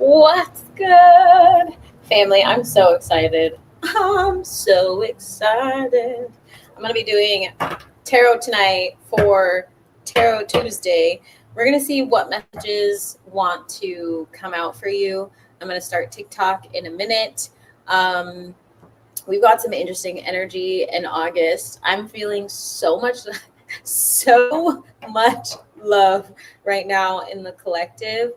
What's good, family? I'm so excited. I'm so excited. I'm going to be doing tarot tonight for Tarot Tuesday. We're going to see what messages want to come out for you. I'm going to start TikTok in a minute. We've got some interesting energy in August. I'm feeling so much love right now in the collective.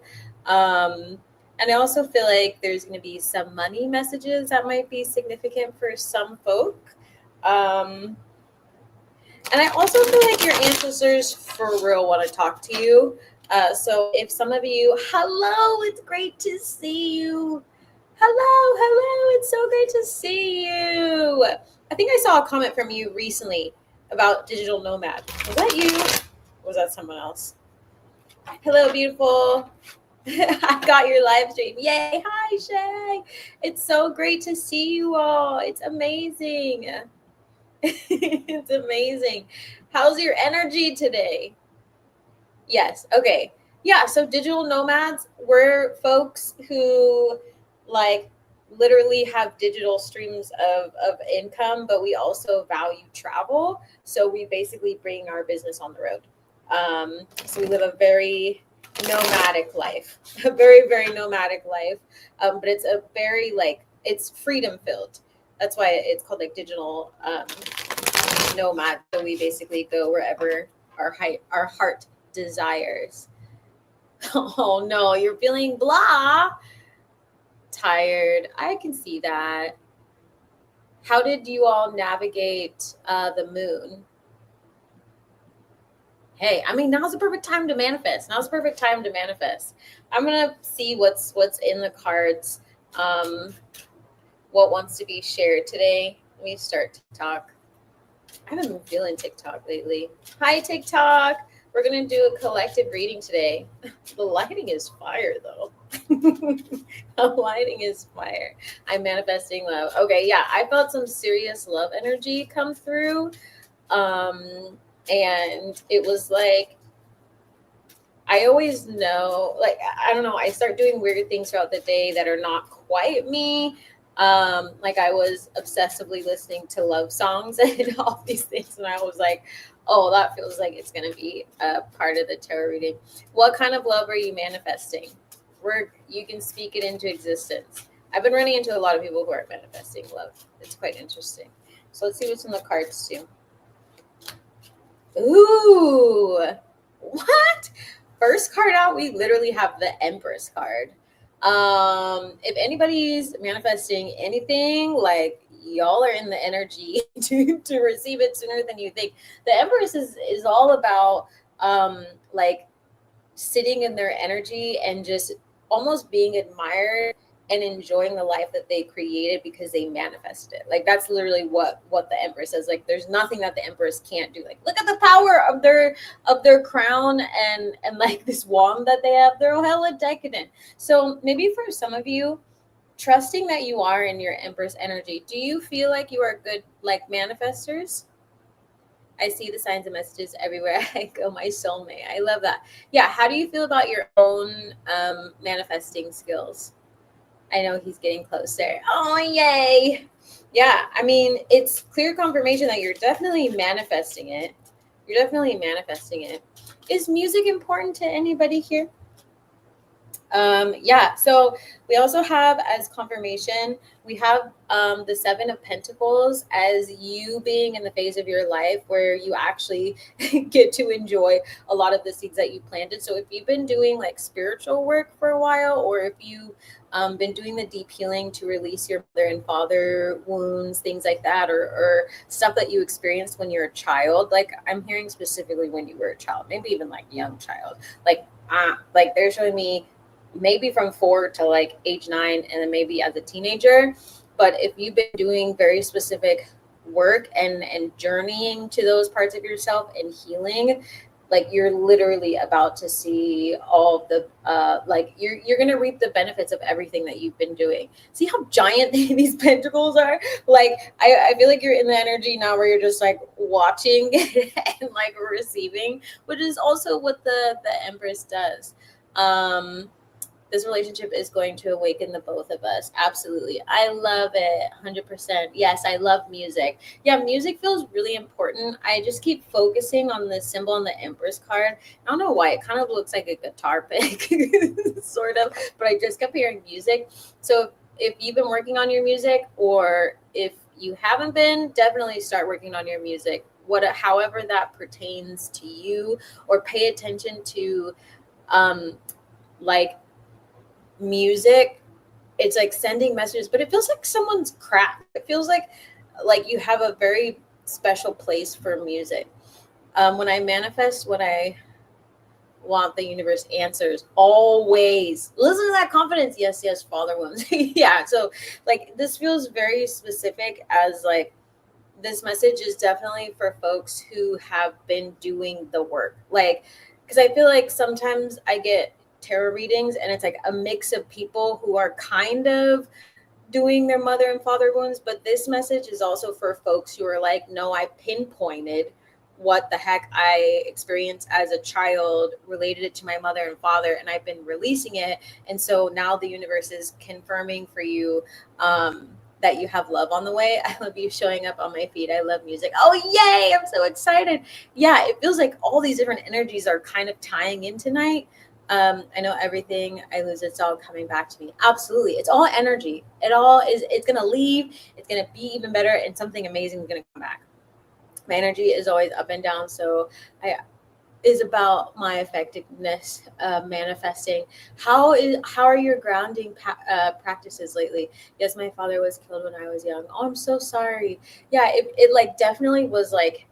And I also feel like there's going to be some money messages that might be significant for some folk. And I also feel like your ancestors for real want to talk to you. So if some of you, hello, it's great to see you. Hello, it's so great to see you. I think I saw a comment from you recently about digital nomad. Was that you? Or was that someone else? Hello, beautiful. I got your live stream. Yay. Hi, Shay. It's so great to see you all. It's amazing. It's amazing. How's your energy today? Yes. Okay. Yeah. So digital nomads were folks who like literally have digital streams of income, but we also value travel. So we basically bring our business on the road. So we live a very nomadic life, a very, very nomadic life. But it's a very it's freedom filled. That's why it's called like digital nomad. So we basically go wherever our heart desires. Oh no, you're feeling blah, tired. I can see that. How did you all navigate the moon? Hey, I mean, now's the perfect time to manifest. I'm gonna see what's in the cards. What wants to be shared today? Let me start TikTok. I haven't been feeling TikTok lately. Hi, TikTok. We're going to do a collective reading today. The lighting is fire, though. The lighting is fire. I'm manifesting love. Okay, yeah, I felt some serious love energy come through. And it was like, I always know, like, I don't know, I start doing weird things throughout the day that are not quite me. Like I was obsessively listening to love songs and all these things, and I was like, oh, that feels like it's going to be a part of the tarot reading. What kind of love are you manifesting? You can speak it into existence. I've been running into a lot of people who are manifesting love. It's quite interesting. So let's see what's in the cards too. Ooh, what? First card out, we literally have the Empress card. If anybody's manifesting anything, like y'all are in the energy to receive it sooner than you think. The Empress is all about like sitting in their energy and just almost being admired and enjoying the life that they created because they manifested it. Like that's literally what the Empress says. Like there's nothing that the Empress can't do. Like look at the power of their crown and like this wand that they have. They're hella decadent. So maybe for some of you, trusting that you are in your Empress energy, do you feel like you are good like manifestors? I see the signs and messages everywhere I go, my soulmate. I love that. Yeah, how do you feel about your own manifesting skills? I know he's getting closer. Oh, yay. Yeah, I mean, it's clear confirmation that you're definitely manifesting it. Is music important to anybody here? Yeah, so we also have as confirmation, we have the Seven of Pentacles as you being in the phase of your life where you actually get to enjoy a lot of the seeds that you planted. So if you've been doing like spiritual work for a while, or if you've been doing the deep healing to release your mother and father wounds, things like that, or stuff that you experienced when you're a child, like I'm hearing specifically when you were a child, maybe even like young child, like they're showing me maybe from 4 to like age 9 and then maybe as a teenager. But if you've been doing very specific work and journeying to those parts of yourself and healing, like you're literally about to see all of the like you're gonna reap the benefits of everything that you've been doing. See how giant these pentacles are? Like I feel like you're in the energy now where you're just like watching and like receiving, which is also what the Empress does. this relationship is going to awaken the both of us. Absolutely. I love it. 100%. Yes, I love music. Yeah, music feels really important. I just keep focusing on the symbol on the Empress card. I don't know why. It kind of looks like a guitar pick, sort of, but I just kept hearing music. So if you've been working on your music, or if you haven't been, definitely start working on your music. However that pertains to you, or pay attention to like music. It's like sending messages, but it feels like someone's craft. It feels like you have a very special place for music. When I manifest what I want, the universe answers always. Listen to that confidence. Yes, yes, father wounds. Yeah. So like this feels very specific, as like this message is definitely for folks who have been doing the work. Like, because I feel like sometimes I get tarot readings and it's like a mix of people who are kind of doing their mother and father wounds, but this message is also for folks who are like, no, I pinpointed what the heck I experienced as a child, related it to my mother and father, and I've been releasing it. And so now the universe is confirming for you that you have love on the way. I love you showing up on my feed. I love music. Oh, yay. I'm so excited. Yeah, it feels like all these different energies are kind of tying in tonight. I know everything I lose, it's all coming back to me. Absolutely. It's all energy. It's going to leave. It's going to be even better, and something amazing is going to come back. My energy is always up and down. So is about my effectiveness, manifesting. How are your grounding practices lately? Yes, my father was killed when I was young. Oh, I'm so sorry. Yeah, it like definitely was like,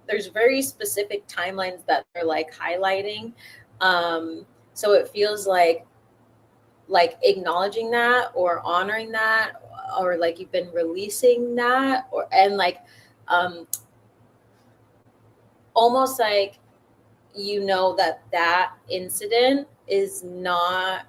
there's very specific timelines that they're like highlighting. So it feels like acknowledging that, or honoring that, or like you've been releasing that, and like almost like, you know, that incident is not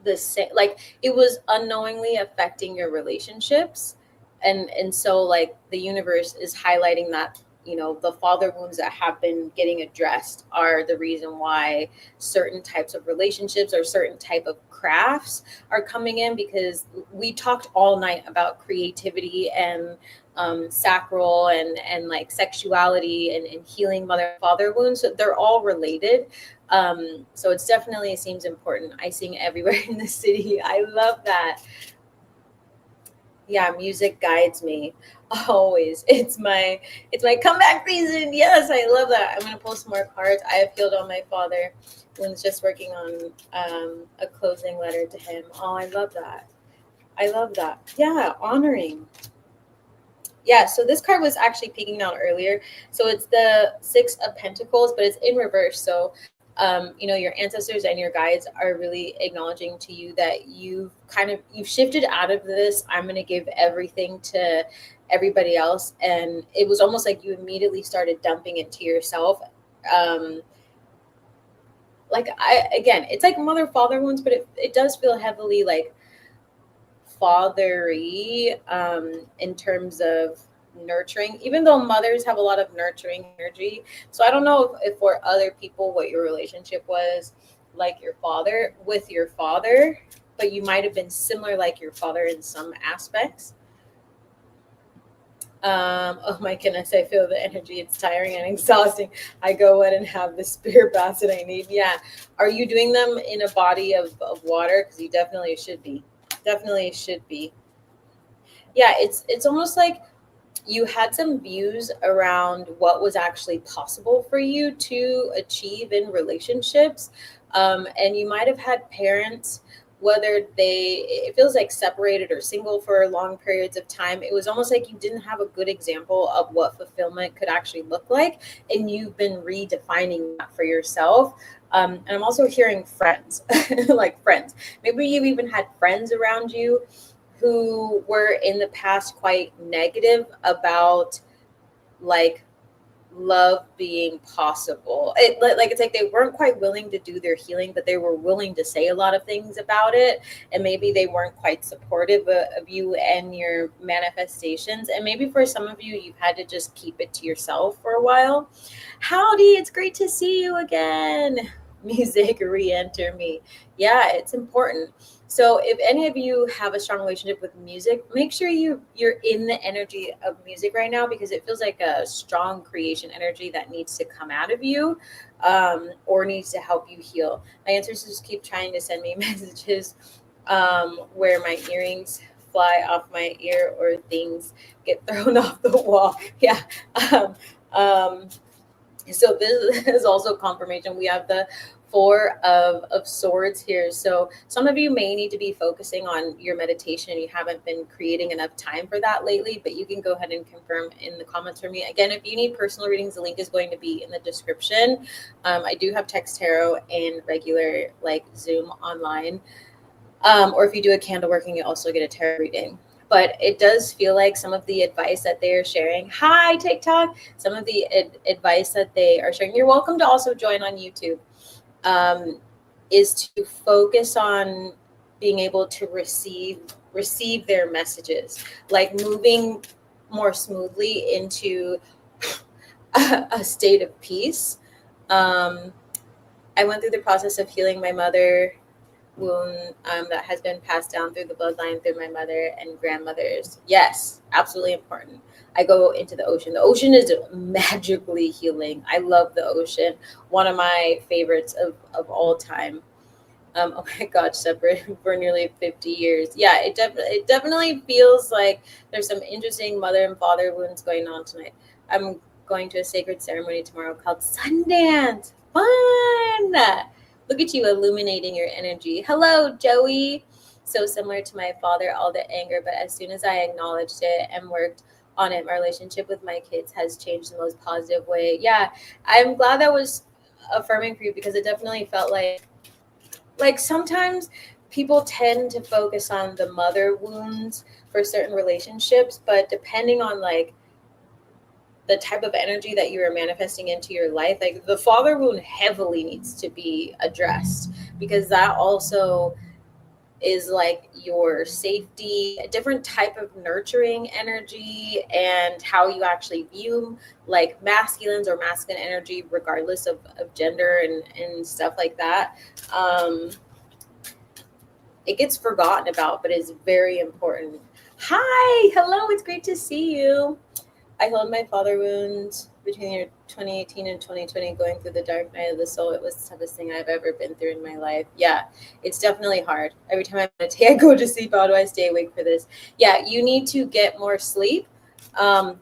the same, like it was unknowingly affecting your relationships, and so like the universe is highlighting that, you know, the father wounds that have been getting addressed are the reason why certain types of relationships or certain type of crafts are coming in, because we talked all night about creativity and sacral and like sexuality and healing mother and father wounds. So they're all related. So it's definitely seems important. I sing everywhere in the city. I love that. Yeah, music guides me always. It's my comeback season. Yes, I love that. I'm gonna pull some more cards. I have healed on my father, who's just working on a closing letter to him. Oh, I love that. I love that. Yeah, honoring. Yeah, so this card was actually peeking out earlier. So it's the Six of Pentacles, but it's in reverse. So, you know, your ancestors and your guides are really acknowledging to you that you've shifted out of this. I'm going to give everything to everybody else. And it was almost like you immediately started dumping it to yourself. Again, it's like mother father wounds, but it does feel heavily like fathery in terms of nurturing, even though mothers have a lot of nurturing energy. So I don't know if for other people what your relationship was like your father with your father, but you might have been similar like your father in some aspects. Oh my goodness, I feel the energy. It's tiring and exhausting. I go ahead and have the spirit baths that I need. Yeah. Are you doing them in a body of water? Because you definitely should be. Definitely should be. Yeah, it's almost like you had some views around what was actually possible for you to achieve in relationships. And you might have had parents, whether it feels like separated or single for long periods of time. It was almost like you didn't have a good example of what fulfillment could actually look like. And you've been redefining that for yourself. And I'm also hearing friends, like friends. Maybe you've even had friends around you who were in the past quite negative about like love being possible. It's like they weren't quite willing to do their healing, but they were willing to say a lot of things about it. And maybe they weren't quite supportive of you and your manifestations. And maybe for some of you, you've had to just keep it to yourself for a while. Howdy, it's great to see you again. music re-enter me. Yeah, it's important. So if any of you have a strong relationship with music, make sure you're in the energy of music right now, because it feels like a strong creation energy that needs to come out of you, or needs to help you heal. My ancestors keep trying to send me messages, where my earrings fly off my ear or things get thrown off the wall. Yeah. Um, um, so this is also confirmation. We have the four of swords here. So some of you may need to be focusing on your meditation. You haven't been creating enough time for that lately, but you can go ahead and confirm in the comments for me. Again, if you need personal readings, the link is going to be in the description. I do have text tarot and regular like Zoom online. Or if you do a candle working, you also get a tarot reading. But it does feel like some of the advice that they are sharing, hi TikTok, some of the advice that they are sharing, you're welcome to also join on YouTube, is to focus on being able to receive their messages, like moving more smoothly into a state of peace. I went through the process of healing my mother wound, that has been passed down through the bloodline through my mother and grandmothers. Yes, absolutely important. I go into the ocean. The ocean is magically healing. I love the ocean. One of my favorites of all time. Oh my gosh, separated for nearly 50 years. Yeah, it definitely feels like there's some interesting mother and father wounds going on tonight. I'm going to a sacred ceremony tomorrow called Sundance. Fun! Look at you illuminating your energy. Hello, Joey. So similar to my father, all the anger, but as soon as I acknowledged it and worked on it, my relationship with my kids has changed in the most positive way. Yeah, I'm glad that was affirming for you, because it definitely felt like sometimes people tend to focus on the mother wounds for certain relationships, but depending on like the type of energy that you are manifesting into your life, like the father wound heavily needs to be addressed, because that also is like your safety, a different type of nurturing energy, and how you actually view like masculines or masculine energy, regardless of gender and stuff like that. It gets forgotten about, but is very important. Hi, hello, it's great to see you. I healed my father wound between year 2018 and 2020, going through the dark night of the soul. It was the toughest thing I've ever been through in my life. Yeah, it's definitely hard. Every time I meditate, I go to sleep. How do I stay awake for this? Yeah, you need to get more sleep,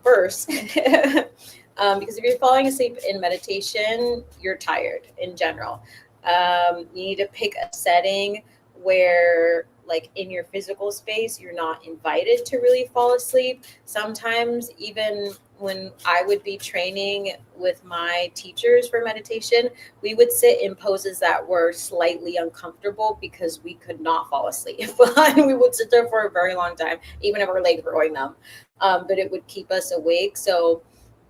first. Because if you're falling asleep in meditation, you're tired in general. You need to pick a setting where, like in your physical space, you're not invited to really fall asleep. Sometimes even when I would be training with my teachers for meditation, we would sit in poses that were slightly uncomfortable because we could not fall asleep. We would sit there for a very long time, even if our legs were going numb. But it would keep us awake. So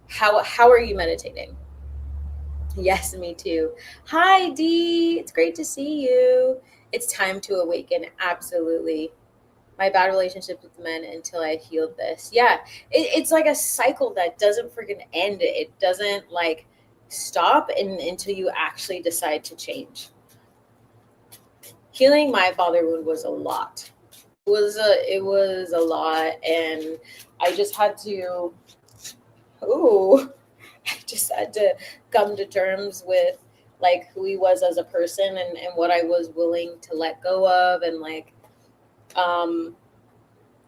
how are you meditating? Yes, me too. Hi, Dee. It's great to see you. It's time to awaken. Absolutely. My bad relationship with men until I healed this. Yeah, it's like a cycle that doesn't freaking end. It doesn't like stop until you actually decide to change. Healing my father wound was a lot. It was a lot, and I just had to. Ooh. I just had to come to terms with like who he was as a person, and what I was willing to let go of, and like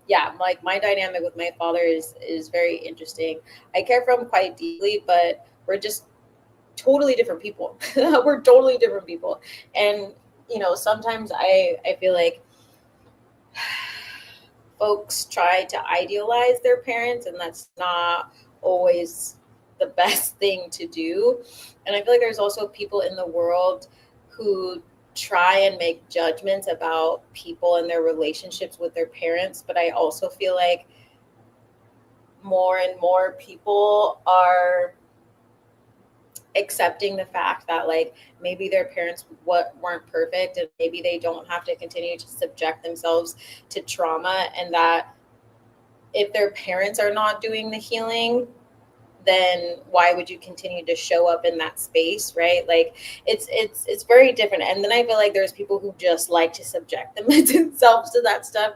yeah, like my dynamic with my father is very interesting. I care for him quite deeply, but we're just totally different people. We're totally different people. And sometimes I feel like folks try to idealize their parents, and that's not always the best thing to do. And I feel like there's also people in the world who try and make judgments about people and their relationships with their parents, but I also feel like more and more people are accepting the fact that like maybe their parents weren't perfect, and maybe they don't have to continue to subject themselves to trauma, and that if their parents are not doing the healing, then why would you continue to show up in that space, right? Like it's very different. And then I feel like there's people who just like to subject themselves to that stuff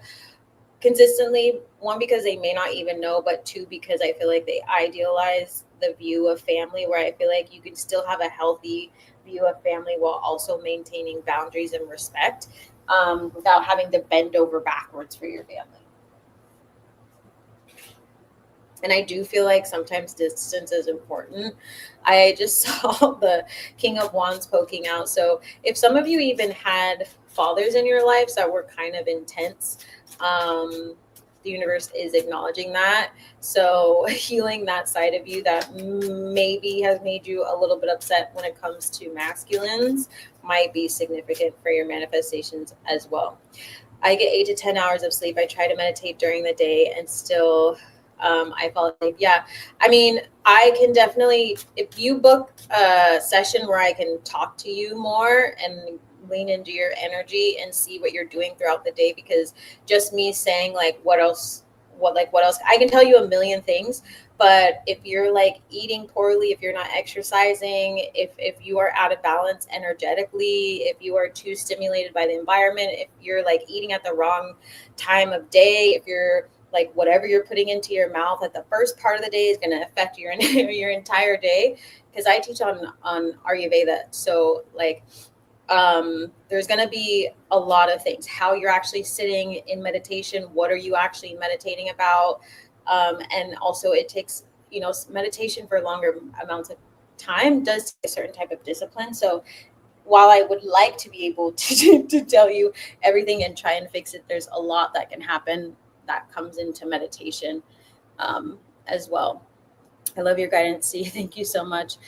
consistently. One, because they may not even know, but two, because I feel like they idealize the view of family, where I feel like you can still have a healthy view of family while also maintaining boundaries and respect, without having to bend over backwards for your family. And I do feel like sometimes distance is important. I just saw the King of Wands poking out. So if some of you even had fathers in your lives that were kind of intense, the universe is acknowledging that. So healing that side of you that maybe has made you a little bit upset when it comes to masculines might be significant for your manifestations as well. I get 8 to 10 hours of sleep. I try to meditate during the day and still I fall asleep. Yeah. I mean, I can definitely, if you book a session where I can talk to you more and lean into your energy and see what you're doing throughout the day, because just me saying like, what else, I can tell you a million things. But if you're like eating poorly, if you're not exercising, if you are out of balance energetically, if you are too stimulated by the environment, if you're like eating at the wrong time of day, if you're like whatever you're putting into your mouth at the first part of the day is going to affect your your entire day. Because I teach on Ayurveda, so like there's going to be a lot of things. How you're actually sitting in meditation, what are you actually meditating about, and also it takes, you know, meditation for longer amounts of time does take a certain type of discipline. So while I would like to be able to tell you everything and try and fix it, there's a lot that can happen that comes into meditation as well. I love your guidance, C. Thank you so much.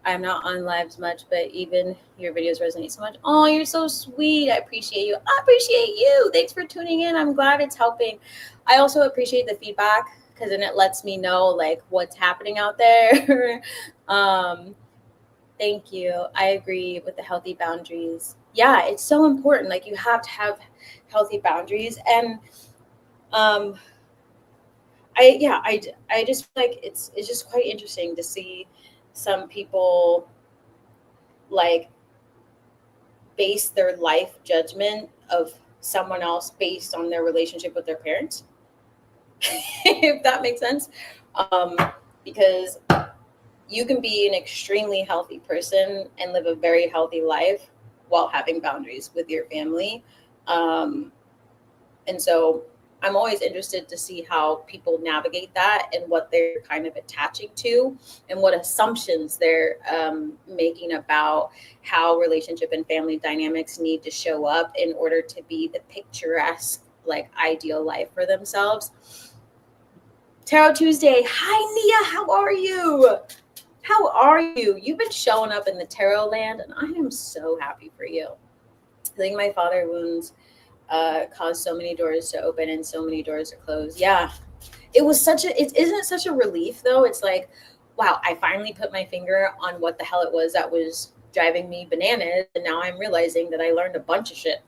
I'm not on lives much, but even your videos resonate so much. Oh, you're so sweet. I appreciate you. I appreciate you. Thanks for tuning in. I'm glad it's helping. I also appreciate the feedback, because then it lets me know like what's happening out there. Thank you. I agree with the healthy boundaries. Yeah, it's so important. Like you have to have healthy boundaries. And I just feel like it's just quite interesting to see some people like base their life judgment of someone else based on their relationship with their parents. If that makes sense. Because you can be an extremely healthy person and live a very healthy life while having boundaries with your family. And so I'm always interested to see how people navigate that and what they're kind of attaching to and what assumptions they're making about how relationship and family dynamics need to show up in order to be the picturesque, like ideal life for themselves. Tarot Tuesday. Hi, Nia. How are you? How are you? You've been showing up in the tarot land, and I am so happy for you. I think my father wounds caused so many doors to open and so many doors to close. Yeah, it was isn't it such a relief though? It's like, wow, I finally put my finger on what the hell it was that was driving me bananas, and now I'm realizing that I learned a bunch of shit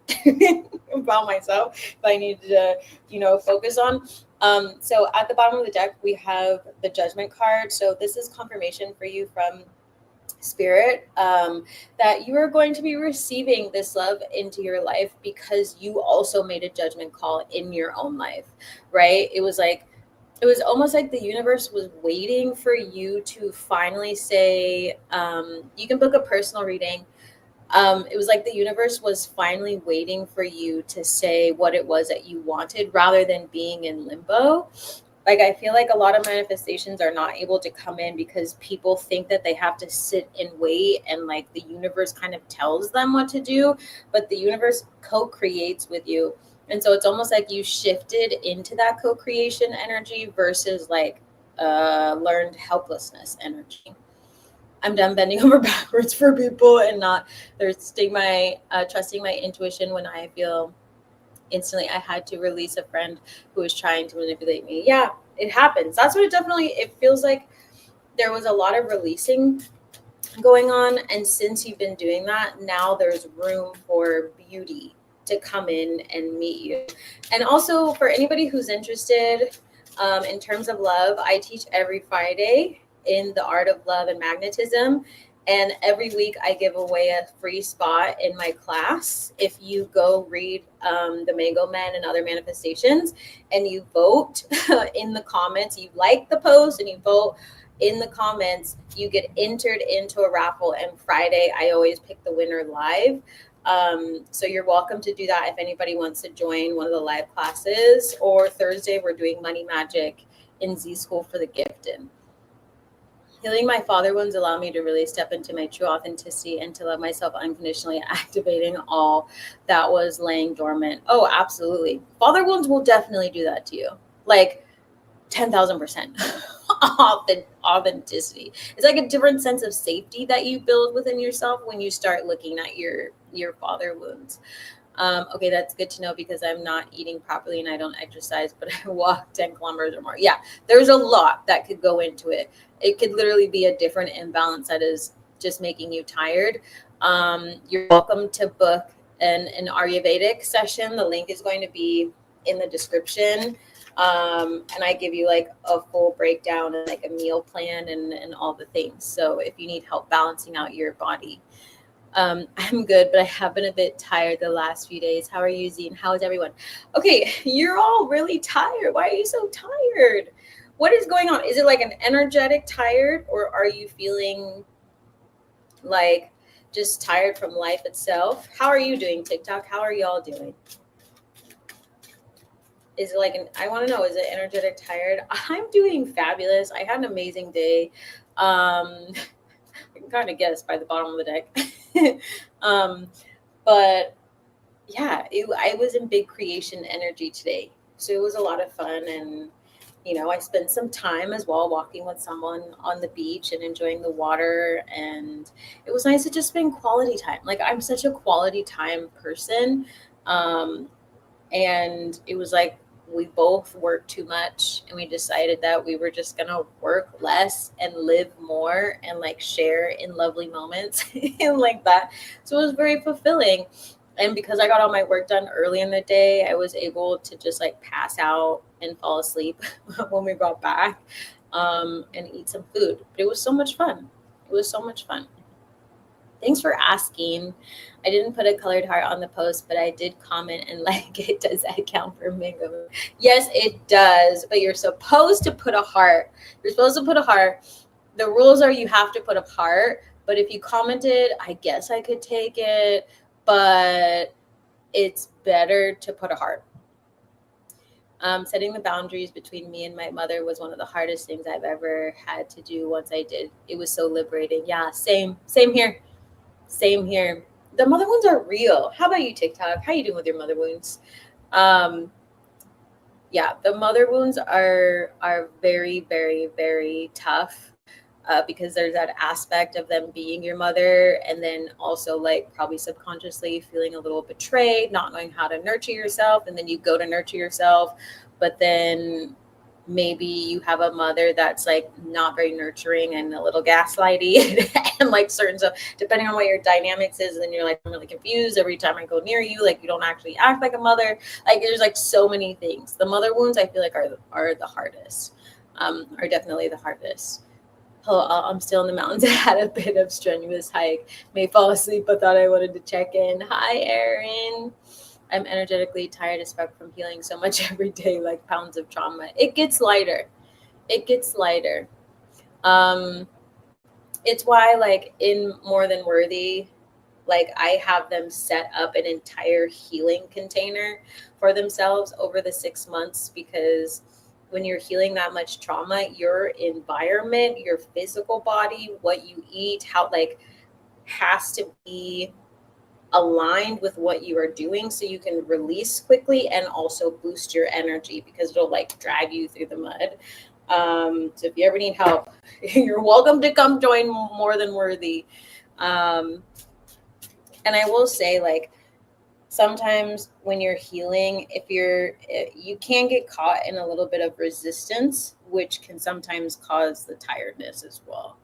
about myself that I need to, focus on. So at the bottom of the deck, we have the Judgment card. So this is confirmation for you from Spirit, that you are going to be receiving this love into your life because you also made a judgment call in your own life, right? It was almost like the universe was waiting for you to finally say, you can book a personal reading. It was like the universe was finally waiting for you to say what it was that you wanted rather than being in limbo. Like, I feel like a lot of manifestations are not able to come in because people think that they have to sit and wait, and like the universe kind of tells them what to do, but the universe co-creates with you. And so it's almost like you shifted into that co-creation energy versus like learned helplessness energy. I'm done bending over backwards for people and not trusting my intuition when I feel instantly I had to release a friend who was trying to manipulate me. Yeah, it happens. That's what it feels like. There was a lot of releasing going on. And since you've been doing that, now there's room for beauty to come in and meet you. And also for anybody who's interested in terms of love, I teach every Friday in the art of love and magnetism. And every week I give away a free spot in my class. If you go read The Mango Men and Other Manifestations, and you vote in the comments, you like the post and you vote in the comments, you get entered into a raffle. And Friday, I always pick the winner live. So you're welcome to do that if anybody wants to join one of the live classes. Or Thursday, we're doing Money Magic in Z School for the Gifted. Healing my father wounds allow me to really step into my true authenticity and to love myself unconditionally, activating all that was laying dormant. Oh, absolutely. Father wounds will definitely do that to you. Like 10,000% authenticity. It's like a different sense of safety that you build within yourself when you start looking at your father wounds. Okay, that's good to know because I'm not eating properly and I don't exercise, but I walk 10 kilometers or more. Yeah, there's a lot that could go into it. It could literally be a different imbalance that is just making you tired. You're welcome to book an Ayurvedic session. The link is going to be in the description. And I give you like a full breakdown and like a meal plan and all the things. So if you need help balancing out your body, I'm good, but I have been a bit tired the last few days. How are you, Z? And how is everyone? Okay, you're all really tired. Why are you so tired? What is going on? Is it like an energetic tired, or are you feeling like just tired from life itself? How are you doing, TikTok? How are y'all doing? Is it like I want to know, is it energetic tired? I'm doing fabulous. I had an amazing day. I can kind of guess by the bottom of the deck. But yeah, I was in big creation energy today. So it was a lot of fun. And, you know, I spent some time as well walking with someone on the beach and enjoying the water. And it was nice to just spend quality time. Like, I'm such a quality time person. And it was like, we both worked too much and we decided that we were just going to work less and live more and like share in lovely moments and like that. So it was very fulfilling. And because I got all my work done early in the day, I was able to just like pass out and fall asleep when we got back, and eat some food. But it was so much fun. It was so much fun. Thanks for asking. I didn't put a colored heart on the post, but I did comment and like it. Does that count for mango? Yes, it does. But you're supposed to put a heart. You're supposed to put a heart. The rules are you have to put a heart. But if you commented, I guess I could take it. But it's better to put a heart. Setting the boundaries between me and my mother was one of the hardest things I've ever had to do. Once I did, it was so liberating. Yeah, same here. Same here. The mother wounds are real. How about you, TikTok? How you doing with your mother wounds? Yeah, the mother wounds are very, very, very tough, because there's that aspect of them being your mother, and then also like probably subconsciously feeling a little betrayed, not knowing how to nurture yourself, and then you go to nurture yourself, but then maybe you have a mother that's like not very nurturing and a little gaslighty and like certain stuff, depending on what your dynamics is. And then you're like, I'm really confused every time I go near you. Like, you don't actually act like a mother. Like, there's like so many things. The mother wounds, I feel like are the hardest, are definitely the hardest. Hello, I'm still in the mountains. I had a bit of strenuous hike. May fall asleep, but thought I wanted to check in. Hi, Erin. I'm energetically tired as fuck from healing so much every day, like pounds of trauma. It gets lighter. It gets lighter. It's why, like, in More Than Worthy, like, I have them set up an entire healing container for themselves over the 6 months, because when you're healing that much trauma, your environment, your physical body, what you eat, how, like, has to be aligned with what you are doing so you can release quickly and also boost your energy, because it'll like drag you through the mud. So if you ever need help, you're welcome to come join More Than Worthy. And I will say, like, sometimes when you're healing, you can get caught in a little bit of resistance, which can sometimes cause the tiredness as well.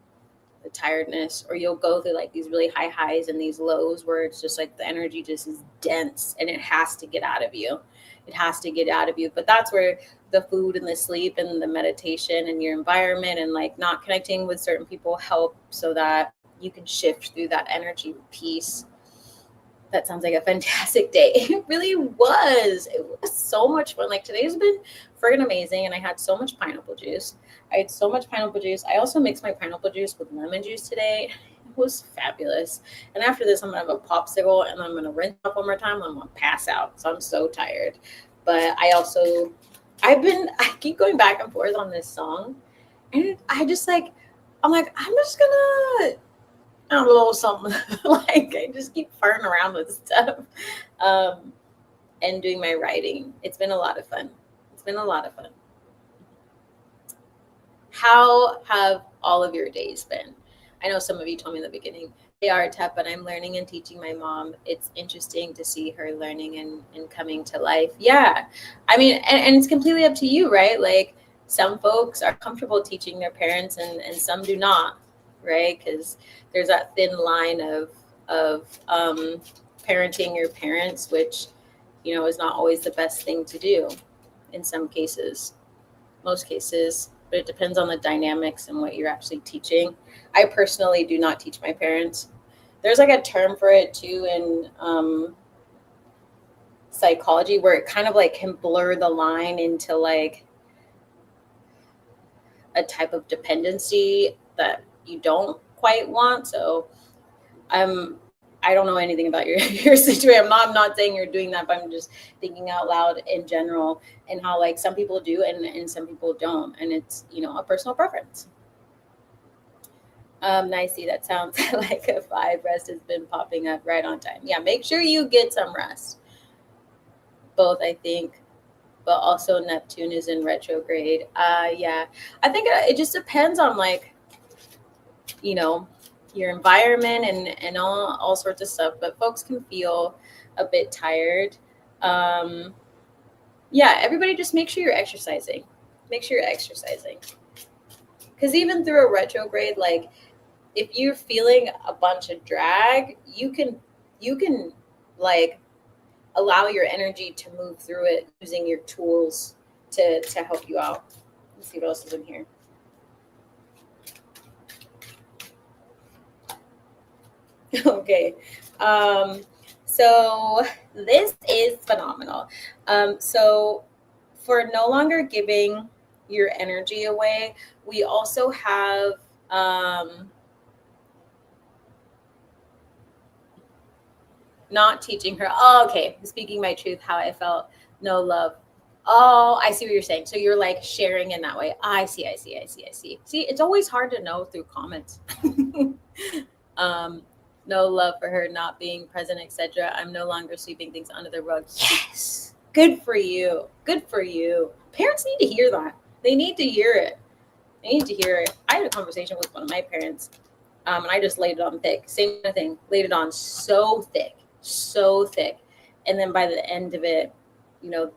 the tiredness, or you'll go through like these really high highs and these lows where it's just like the energy just is dense and it has to get out of you. It has to get out of you. But that's where the food and the sleep and the meditation and your environment and like not connecting with certain people help so that you can shift through that energy with peace. That sounds like a fantastic day. It really was. It was so much fun. Like today's been friggin' amazing. And I had so much pineapple juice. I had so much pineapple juice. I also mixed my pineapple juice with lemon juice today. It was fabulous. And after this, I'm gonna have a popsicle and I'm gonna rinse up one more time and I'm gonna pass out. So I'm so tired. But I keep going back and forth on this song. And I'm just gonna, I don't know, something. Like I just keep farting around with stuff. And doing my writing. It's been a lot of fun. How have all of your days been? I know some of you told me in the beginning, they are tough, but I'm learning and teaching my mom. It's interesting to see her learning and coming to life. Yeah. I mean, and it's completely up to you, right? Like some folks are comfortable teaching their parents and some do not, right? Because there's that thin line of parenting your parents, which, you know, is not always the best thing to do in some cases, most cases, but it depends on the dynamics and what you're actually teaching. I personally do not teach my parents. There's like a term for it too in psychology where it kind of like can blur the line into like a type of dependency that you don't quite want. So I don't know anything about your situation. I'm not saying you're doing that, but I'm just thinking out loud in general and how like some people do and some people don't. And it's, you know, a personal preference. Nice. That sounds like a 5. Rest has been popping up right on time. Yeah, make sure you get some rest. Both, I think, but also Neptune is in retrograde. Yeah, I think it just depends on like, you know, your environment and all sorts of stuff, but folks can feel a bit tired. Yeah, everybody just make sure you're exercising. Because even through a retrograde, like if you're feeling a bunch of drag, you can like allow your energy to move through it using your tools to help you out. Let's see what else is in here. Okay. So this is phenomenal. So for no longer giving your energy away, we also have not teaching her. Oh, okay. Speaking my truth, how I felt, no love. Oh, I see what you're saying. So you're like sharing in that way. I see. See, it's always hard to know through comments. No love for her not being present, etc. I'm no longer sweeping things under the rug. Yes. Good for you. Parents need to hear that. They need to hear it. I had a conversation with one of my parents, and I just laid it on thick. Same thing. Laid it on so thick. And then by the end of it, you know,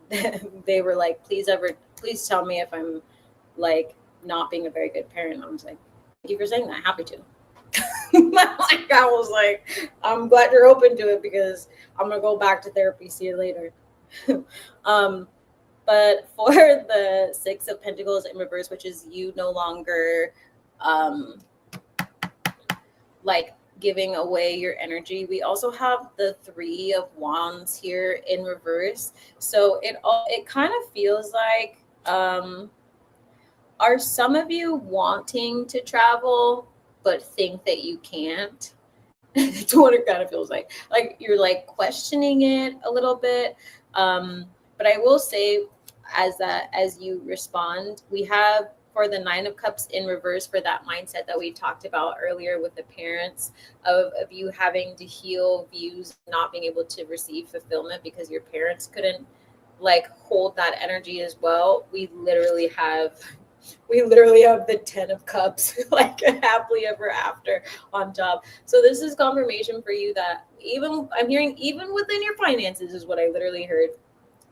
they were like, please tell me if I'm like not being a very good parent. I was like, thank you for saying that. Happy to. Like I was like, I'm glad you're open to it because I'm gonna go back to therapy. See you later. But for the 6 of Pentacles in reverse, which is you no longer like giving away your energy, we also have the 3 of Wands here in reverse. So it kind of feels like are some of you wanting to travel but think that you can't? That's what it kind of feels like. Like you're like questioning it a little bit. But I will say as you respond, we have for the 9 of Cups in reverse for that mindset that we talked about earlier with the parents of you having to heal views, not being able to receive fulfillment because your parents couldn't like hold that energy as well. We literally have the 10 of Cups, like a happily ever after on top. So this is confirmation for you that I'm hearing even within your finances is what I literally heard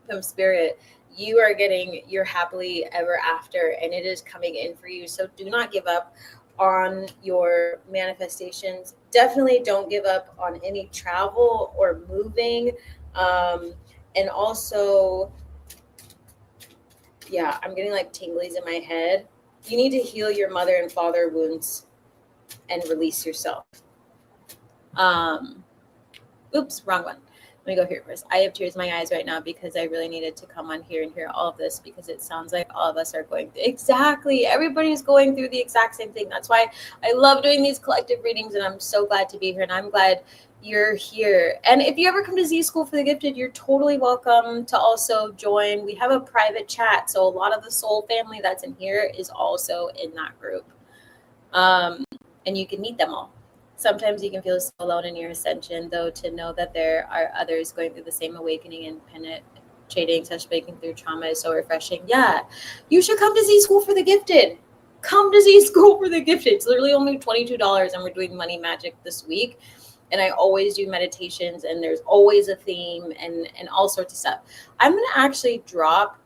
from Spirit. You are getting your happily ever after and it is coming in for you. So do not give up on your manifestations. Definitely don't give up on any travel or moving. And also, yeah, I'm getting like tinglies in my head. You need to heal your mother and father wounds and release yourself. Oops, wrong one. Let me go here first. I have tears in my eyes right now because I really needed to come on here and hear all of this, because it sounds like all of us are going through, exactly, everybody's going through the exact same thing. That's why I love doing these collective readings, and I'm so glad to be here, and I'm glad you're here. And if you ever come to Z School for the Gifted, you're totally welcome to also join. We have a private chat, so a lot of the soul family that's in here is also in that group. And you can meet them all. Sometimes you can feel so alone in your ascension, though, to know that there are others going through the same awakening and penetrating such breaking through trauma is so refreshing. Yeah, you should come to Z School for the Gifted. Come to Z School for the Gifted. It's literally only $22, and we're doing money magic this week. And I always do meditations, and there's always a theme and all sorts of stuff. I'm going to actually drop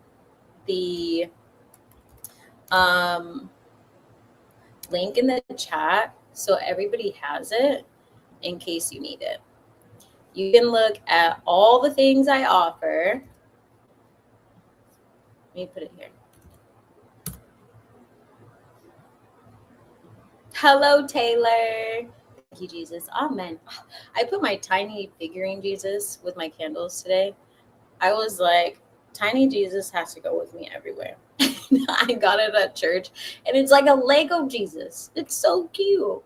the link in the chat so everybody has it in case you need it. You can look at all the things I offer. Let me put it here. Hello, Taylor. Thank you, Jesus. Amen. I put my tiny figurine Jesus with my candles today. I was like, tiny Jesus has to go with me everywhere. I got it at church, and it's like a Lego Jesus. It's so cute.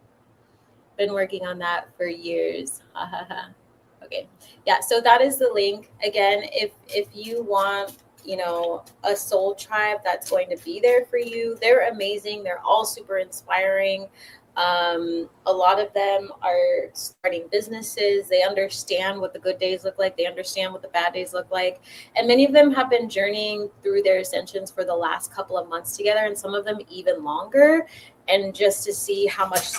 Been working on that for years. Okay, yeah, so that is the link. Again, if you want, a soul tribe that's going to be there for you, they're amazing. They're all super inspiring. A lot of them are starting businesses. They understand what the good days look like. They understand what the bad days look like. And many of them have been journeying through their ascensions for the last couple of months together, and some of them even longer. And just to see how much,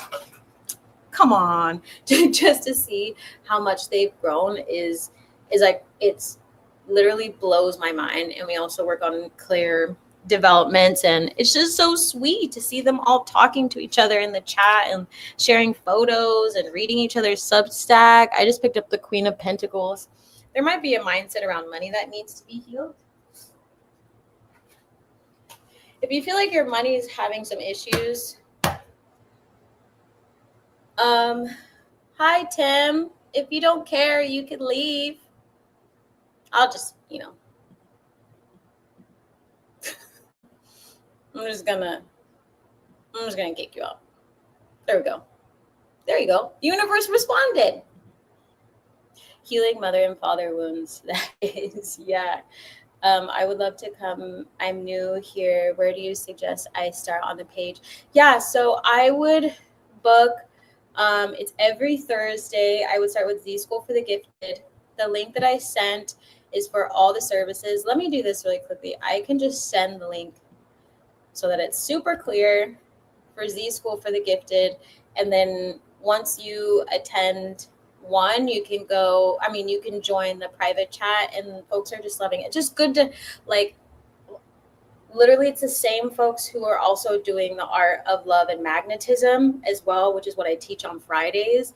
come on, just to see how much they've grown is like, it's literally blows my mind. And we also work on clear developments, and it's just so sweet to see them all talking to each other in the chat and sharing photos and reading each other's Substack. I just picked up the Queen of Pentacles. There might be a mindset around money that needs to be healed. If you feel like your money is having some issues, hi Tim, if you don't care, you can leave. I'll just, I'm just gonna kick you out. There we go. There you go. Universe responded. Healing mother and father wounds. That is, yeah. I would love to come. I'm new here. Where do you suggest I start on the page? Yeah, so I would book. It's every Thursday. I would start with Z School for the Gifted. The link that I sent is for all the services. Let me do this really quickly. I can just send the link so that it's super clear for Z School for the Gifted. And then once you attend one, you can you can join the private chat, and folks are just loving it. Just good to, like, literally it's the same folks who are also doing the art of love and magnetism as well, which is what I teach on Fridays.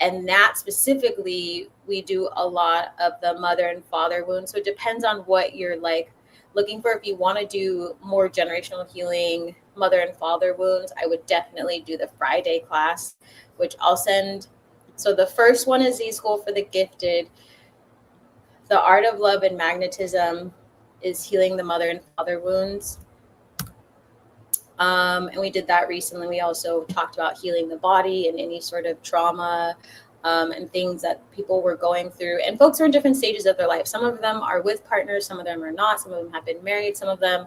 And that specifically, we do a lot of the mother and father wounds. So it depends on what you're like looking for. If you want to do more generational healing, mother and father wounds, I would definitely do the Friday class, which I'll send. So the first one is Z School for the Gifted. The art of love and magnetism is healing the mother and father wounds. And we did that recently. We also talked about healing the body and any sort of trauma and things that people were going through. And folks are in different stages of their life. Some of them are with partners, some of them are not, some of them have been married, some of them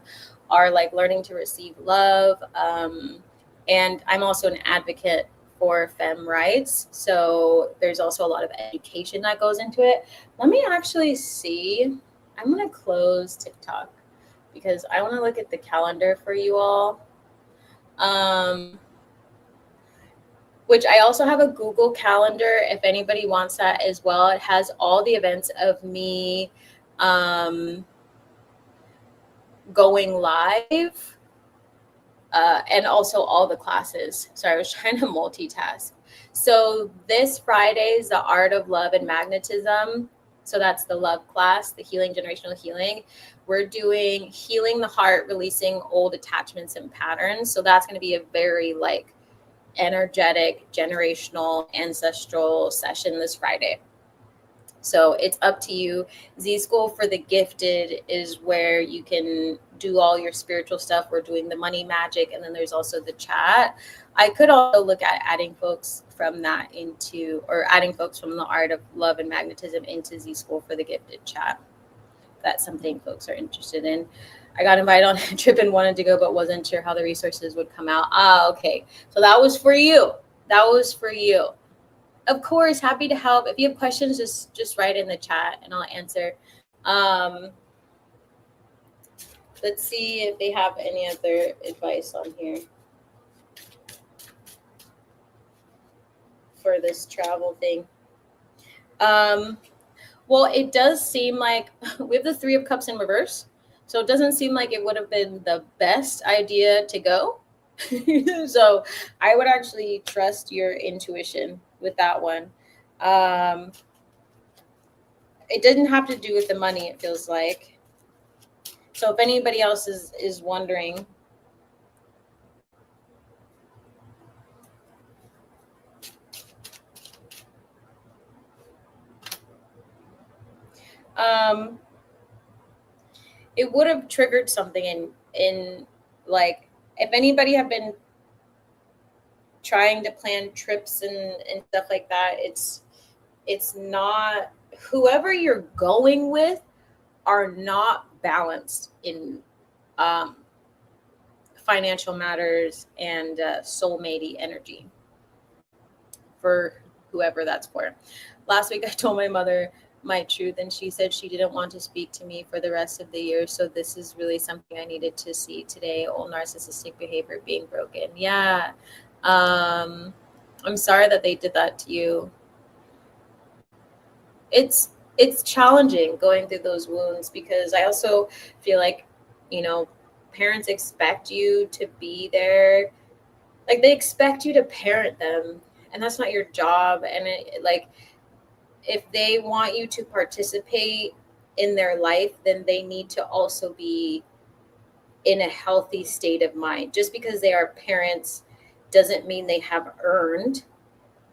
are like learning to receive love. And I'm also an advocate for femme rights. So there's also a lot of education that goes into it. Let me actually see. I'm going to close TikTok because I want to look at the calendar for you all. Which I also have a Google Calendar if anybody wants that as well. It has all the events of me going live. and also all the classes. Sorry, I was trying to multitask. So this Friday is the Art of Love and Magnetism. So that's the love class, the healing, generational healing. We're doing healing the heart, releasing old attachments and patterns. So that's going to be a very like energetic, generational, ancestral session this Friday. So it's up to you. Z School for the Gifted is where you can do all your spiritual stuff. We're doing the money magic, and then there's also the chat. I could also look at adding folks from that into, or adding folks from the Art of Love and Magnetism into Z School for the Gifted chat. That's something folks are interested in. I got invited on a trip and wanted to go, but wasn't sure how the resources would come out. Okay. So that was for you. That was for you. Of course, happy to help. If you have questions, just write in the chat and I'll answer. Let's see if they have any other advice on here for this travel thing. Well, it does seem like we have the Three of Cups in reverse. So it doesn't seem like it would have been the best idea to go. So I would actually trust your intuition with that one. It didn't have to do with the money, it feels like. So if anybody else is wondering, it would have triggered something in like, if anybody have been trying to plan trips and stuff like that, it's not, whoever you're going with are not balanced in financial matters and soulmate energy for whoever that's for. Last week I told my mother my truth and she said she didn't want to speak to me for the rest of the year, so this is really something I needed to see today. Old narcissistic behavior being broken. Yeah. I'm sorry that they did that to you. It's challenging going through those wounds, because I also feel like, you know, parents expect you to be there. Like, they expect you to parent them, and that's not your job. And like, if they want you to participate in their life, then they need to also be in a healthy state of mind. Just because they are parents doesn't mean they have earned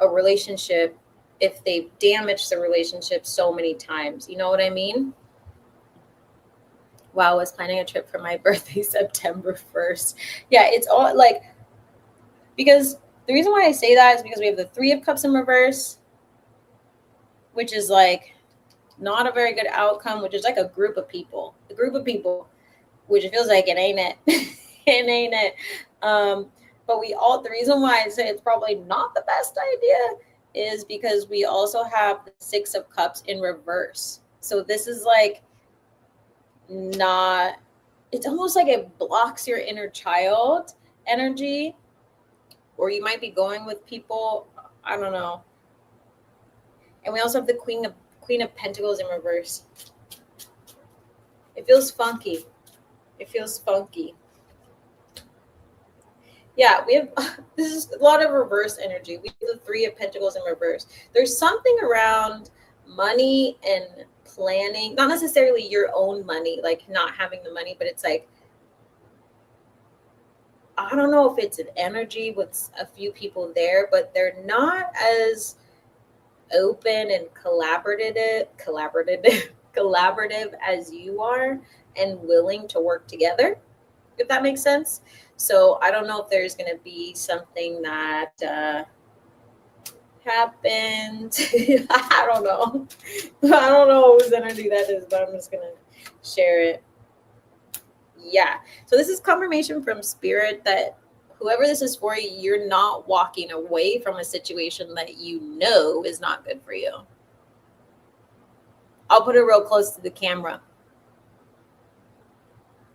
a relationship if they've damaged the relationship so many times. You know what I mean? Wow, I was planning a trip for my birthday, September 1st. Yeah, it's all like, because the reason why I say that is because we have the Three of Cups in reverse, which is like not a very good outcome, which is like a group of people, which it feels like it ain't it. It ain't it. But the reason why I say it's probably not the best idea is because we also have the Six of Cups in reverse. So this is like not, it's almost like it blocks your inner child energy, or you might be going with people, I don't know. And we also have the Queen of Pentacles in reverse. It feels funky. Yeah, we have, this is a lot of reverse energy. We have the Three of Pentacles in reverse. There's something around money and planning, not necessarily your own money, like not having the money, but it's like, I don't know if it's an energy with a few people there, but they're not as open and collaborative as you are, and willing to work together, if that makes sense. So I don't know if there's going to be something that happened. I don't know whose energy that is, but I'm just going to share it. Yeah. So this is confirmation from Spirit that whoever this is for, you're not walking away from a situation that you know is not good for you. I'll put it real close to the camera.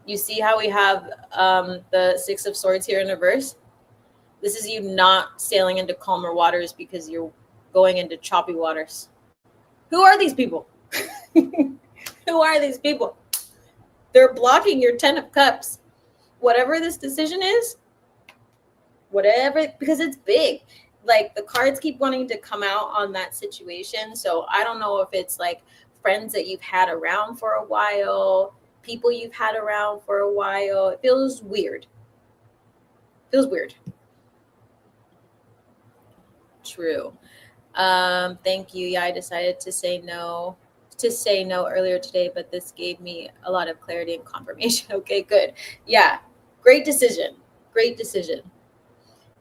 You see how we have the Six of Swords here in reverse? This is you not sailing into calmer waters because you're going into choppy waters. Who are these people? Who are these people? They're blocking your Ten of Cups. Whatever this decision is, whatever, because it's big. Like the cards keep wanting to come out on that situation. So I don't know if it's like friends that you've had around for a while, people you've had around for a while. It feels weird. Feels weird. True. Thank you. Yeah, I decided to say no earlier today, but this gave me a lot of clarity and confirmation. Okay, good. Yeah. Great decision. Great decision.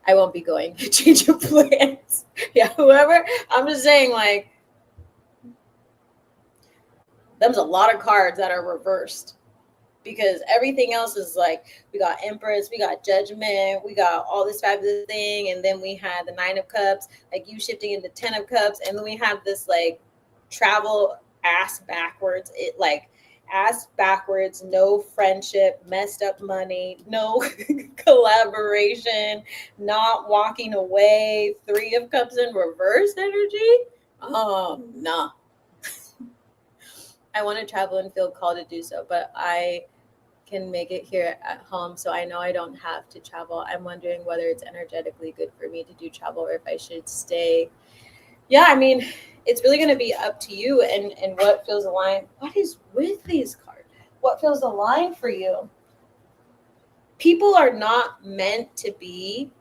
I won't be going. Change of plans. Yeah, whoever. I'm just saying, like, there's a lot of cards that are reversed because everything else is like, we got Empress, we got Judgment, we got all this fabulous thing, and then we had the Nine of Cups, like you shifting into 10 of Cups, and then we have this like travel ass backwards. It like ass backwards, no friendship, messed up money, no collaboration, not walking away, Three of Cups in reverse energy. Nah. I want to travel and feel called to do so, but I can make it here at home, so I know I don't have to travel. I'm wondering whether it's energetically good for me to do travel or if I should stay. Yeah, I mean, it's really going to be up to you and what feels aligned. What is with these cards? What feels aligned for you? People are not meant to be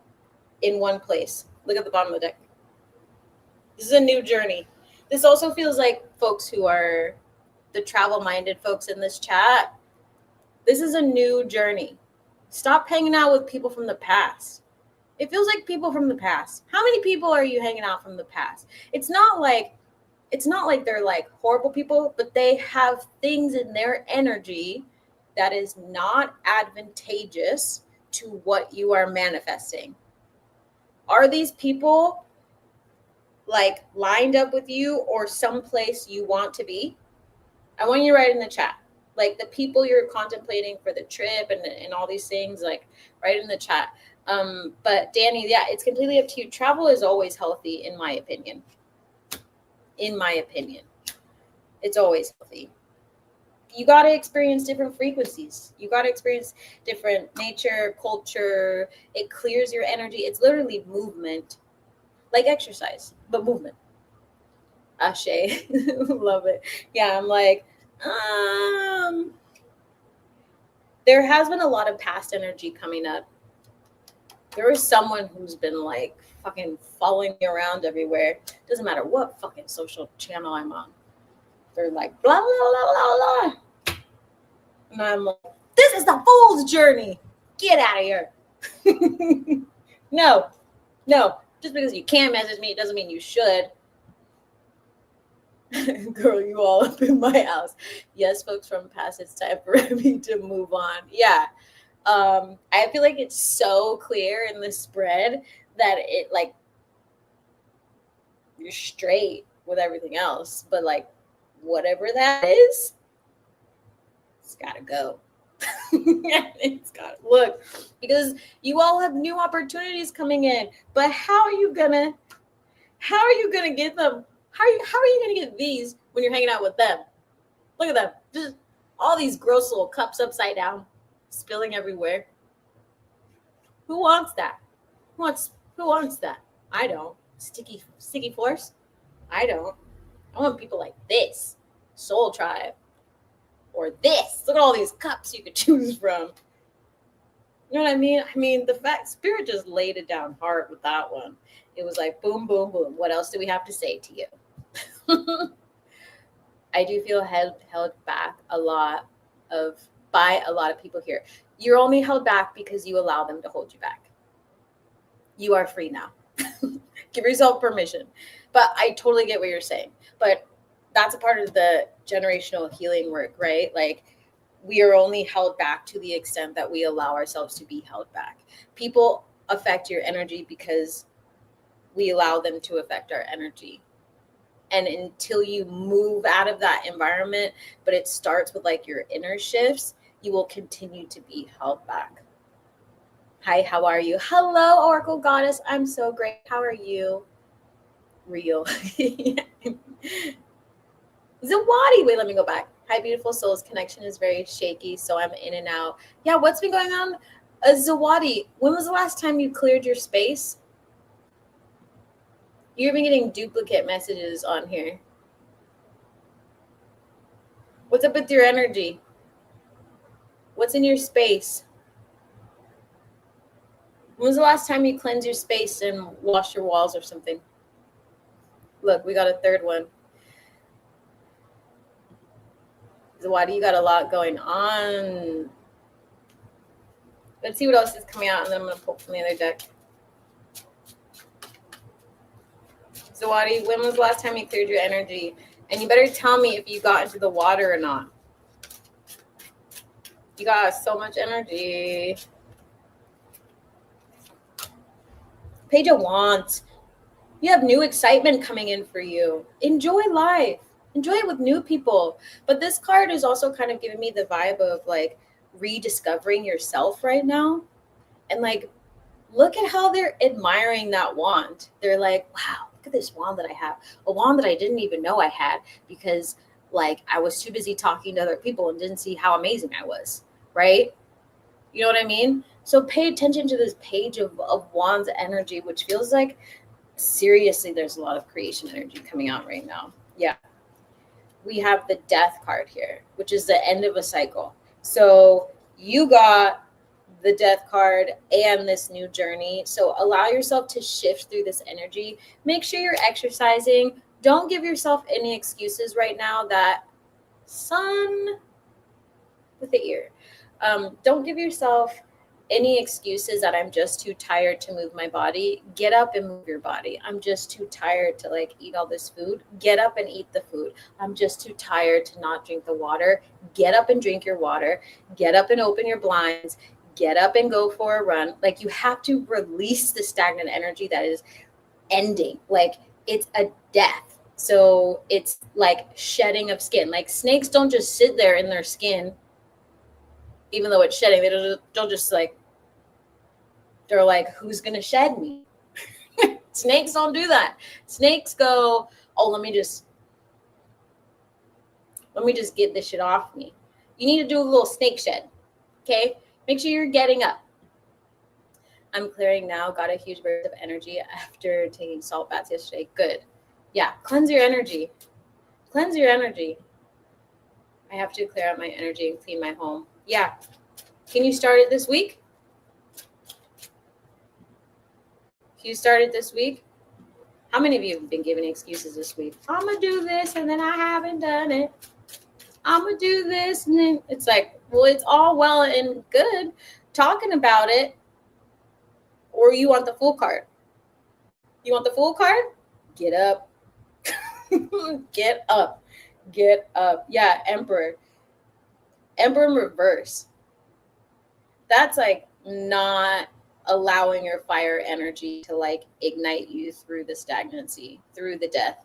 in one place. Look at the bottom of the deck. This is a new journey. This also feels like folks who are the travel-minded folks in this chat. This is a new journey. Stop hanging out with people from the past. It feels like people from the past. How many people are you hanging out from the past? It's not like they're like horrible people, but they have things in their energy that is not advantageous to what you are manifesting. Are these people like lined up with you or someplace you want to be? I want you to write in the chat. Like the people you're contemplating for the trip and all these things, like write in the chat. But Danny, yeah, it's completely up to you. Travel is always healthy, in my opinion. In my opinion, it's always healthy. You got to experience different frequencies. You got to experience different nature, culture. It clears your energy. It's literally movement, like exercise, but movement. Ashe, love it. Yeah, I'm like, there has been a lot of past energy coming up. There is someone who's been like fucking following me around everywhere. Doesn't matter what fucking social channel I'm on. They're like, blah, blah, blah, blah, blah. And I'm like, this is the fool's journey. Get out of here. No. Just because you can message me, it doesn't mean you should. Girl, you all up in my house. Yes, folks from past, it's time for me to move on. Yeah. I feel like it's so clear in the spread that it like you're straight with everything else, but like whatever that is, it's gotta go. It's gotta look, because you all have new opportunities coming in, but how are you gonna get them? How are you gonna get these when you're hanging out with them? Look at them, just all these gross little cups upside down, spilling everywhere. Who wants that? Who wants that? I don't. Sticky floors? I don't. I want people like this. Soul Tribe. Or this. Look at all these cups you could choose from. You know what I mean? I mean, the fact Spirit just laid it down hard with that one. It was like boom, boom, boom. What else do we have to say to you? I do feel held back by a lot of people here. You're only held back because you allow them to hold you back. You are free now. Give yourself permission. But I totally get what you're saying. But that's a part of the generational healing work, right? Like we are only held back to the extent that we allow ourselves to be held back. People affect your energy because we allow them to affect our energy. And until you move out of that environment, but it starts with like your inner shifts, you will continue to be held back. Hi, how are you? Hello, Oracle Goddess. I'm so great. How are you? Real. Zawadi. Wait, let me go back. Hi, beautiful souls. Connection is very shaky, so I'm in and out. Yeah, what's been going on? Zawadi, when was the last time you cleared your space? You've been getting duplicate messages on here. What's up with your energy? What's in your space? When was the last time you cleansed your space and washed your walls or something? Look, we got a third one. Zawadi, you got a lot going on. Let's see what else is coming out, and then I'm going to pull from the other deck. Zawadi, when was the last time you cleared your energy? And you better tell me if you got into the water or not. You got so much energy. Page of Wands. You have new excitement coming in for you. Enjoy life. Enjoy it with new people. But this card is also kind of giving me the vibe of like rediscovering yourself right now. And like, look at how they're admiring that wand. They're like, wow, look at this wand that I have. A wand that I didn't even know I had because like I was too busy talking to other people and didn't see how amazing I was, right? You know what I mean? So pay attention to this page of wands energy, which feels like seriously there's a lot of creation energy coming out right now. Yeah. We have the death card here, which is the end of a cycle. So you got the death card and this new journey. So allow yourself to shift through this energy. Make sure you're exercising. Don't give yourself any excuses right now that sun with the ear. Don't give yourself any excuses that I'm just too tired to move my body. Get up and move your body. I'm just too tired to like eat all this food. Get up and eat the food. I'm just too tired to not drink the water. Get up and drink your water. Get up and open your blinds. Get up and go for a run. Like you have to release the stagnant energy that is ending. Like it's a death. So it's like shedding of skin. Like snakes don't just sit there in their skin, even though it's shedding. They'll just like, they're like, who's going to shed me? Snakes don't do that. Snakes go, oh, let me just get this shit off me. You need to do a little snake shed. Okay. Make sure you're getting up. I'm clearing now. Got a huge burst of energy after taking salt baths yesterday. Good. Yeah. Cleanse your energy. Cleanse your energy. I have to clear out my energy and clean my home. Yeah. Can you start it this week? You started this week? How many of you have been giving excuses this week? I'm going to do this and then I haven't done it. I'm going to do this. And then it's like, well, it's all well and good talking about it. Or you want the full card? You want the full card? Get up. Get up. Get up. Yeah, Emperor. Emperor in reverse. That's like not allowing your fire energy to like ignite you through the stagnancy, through the death,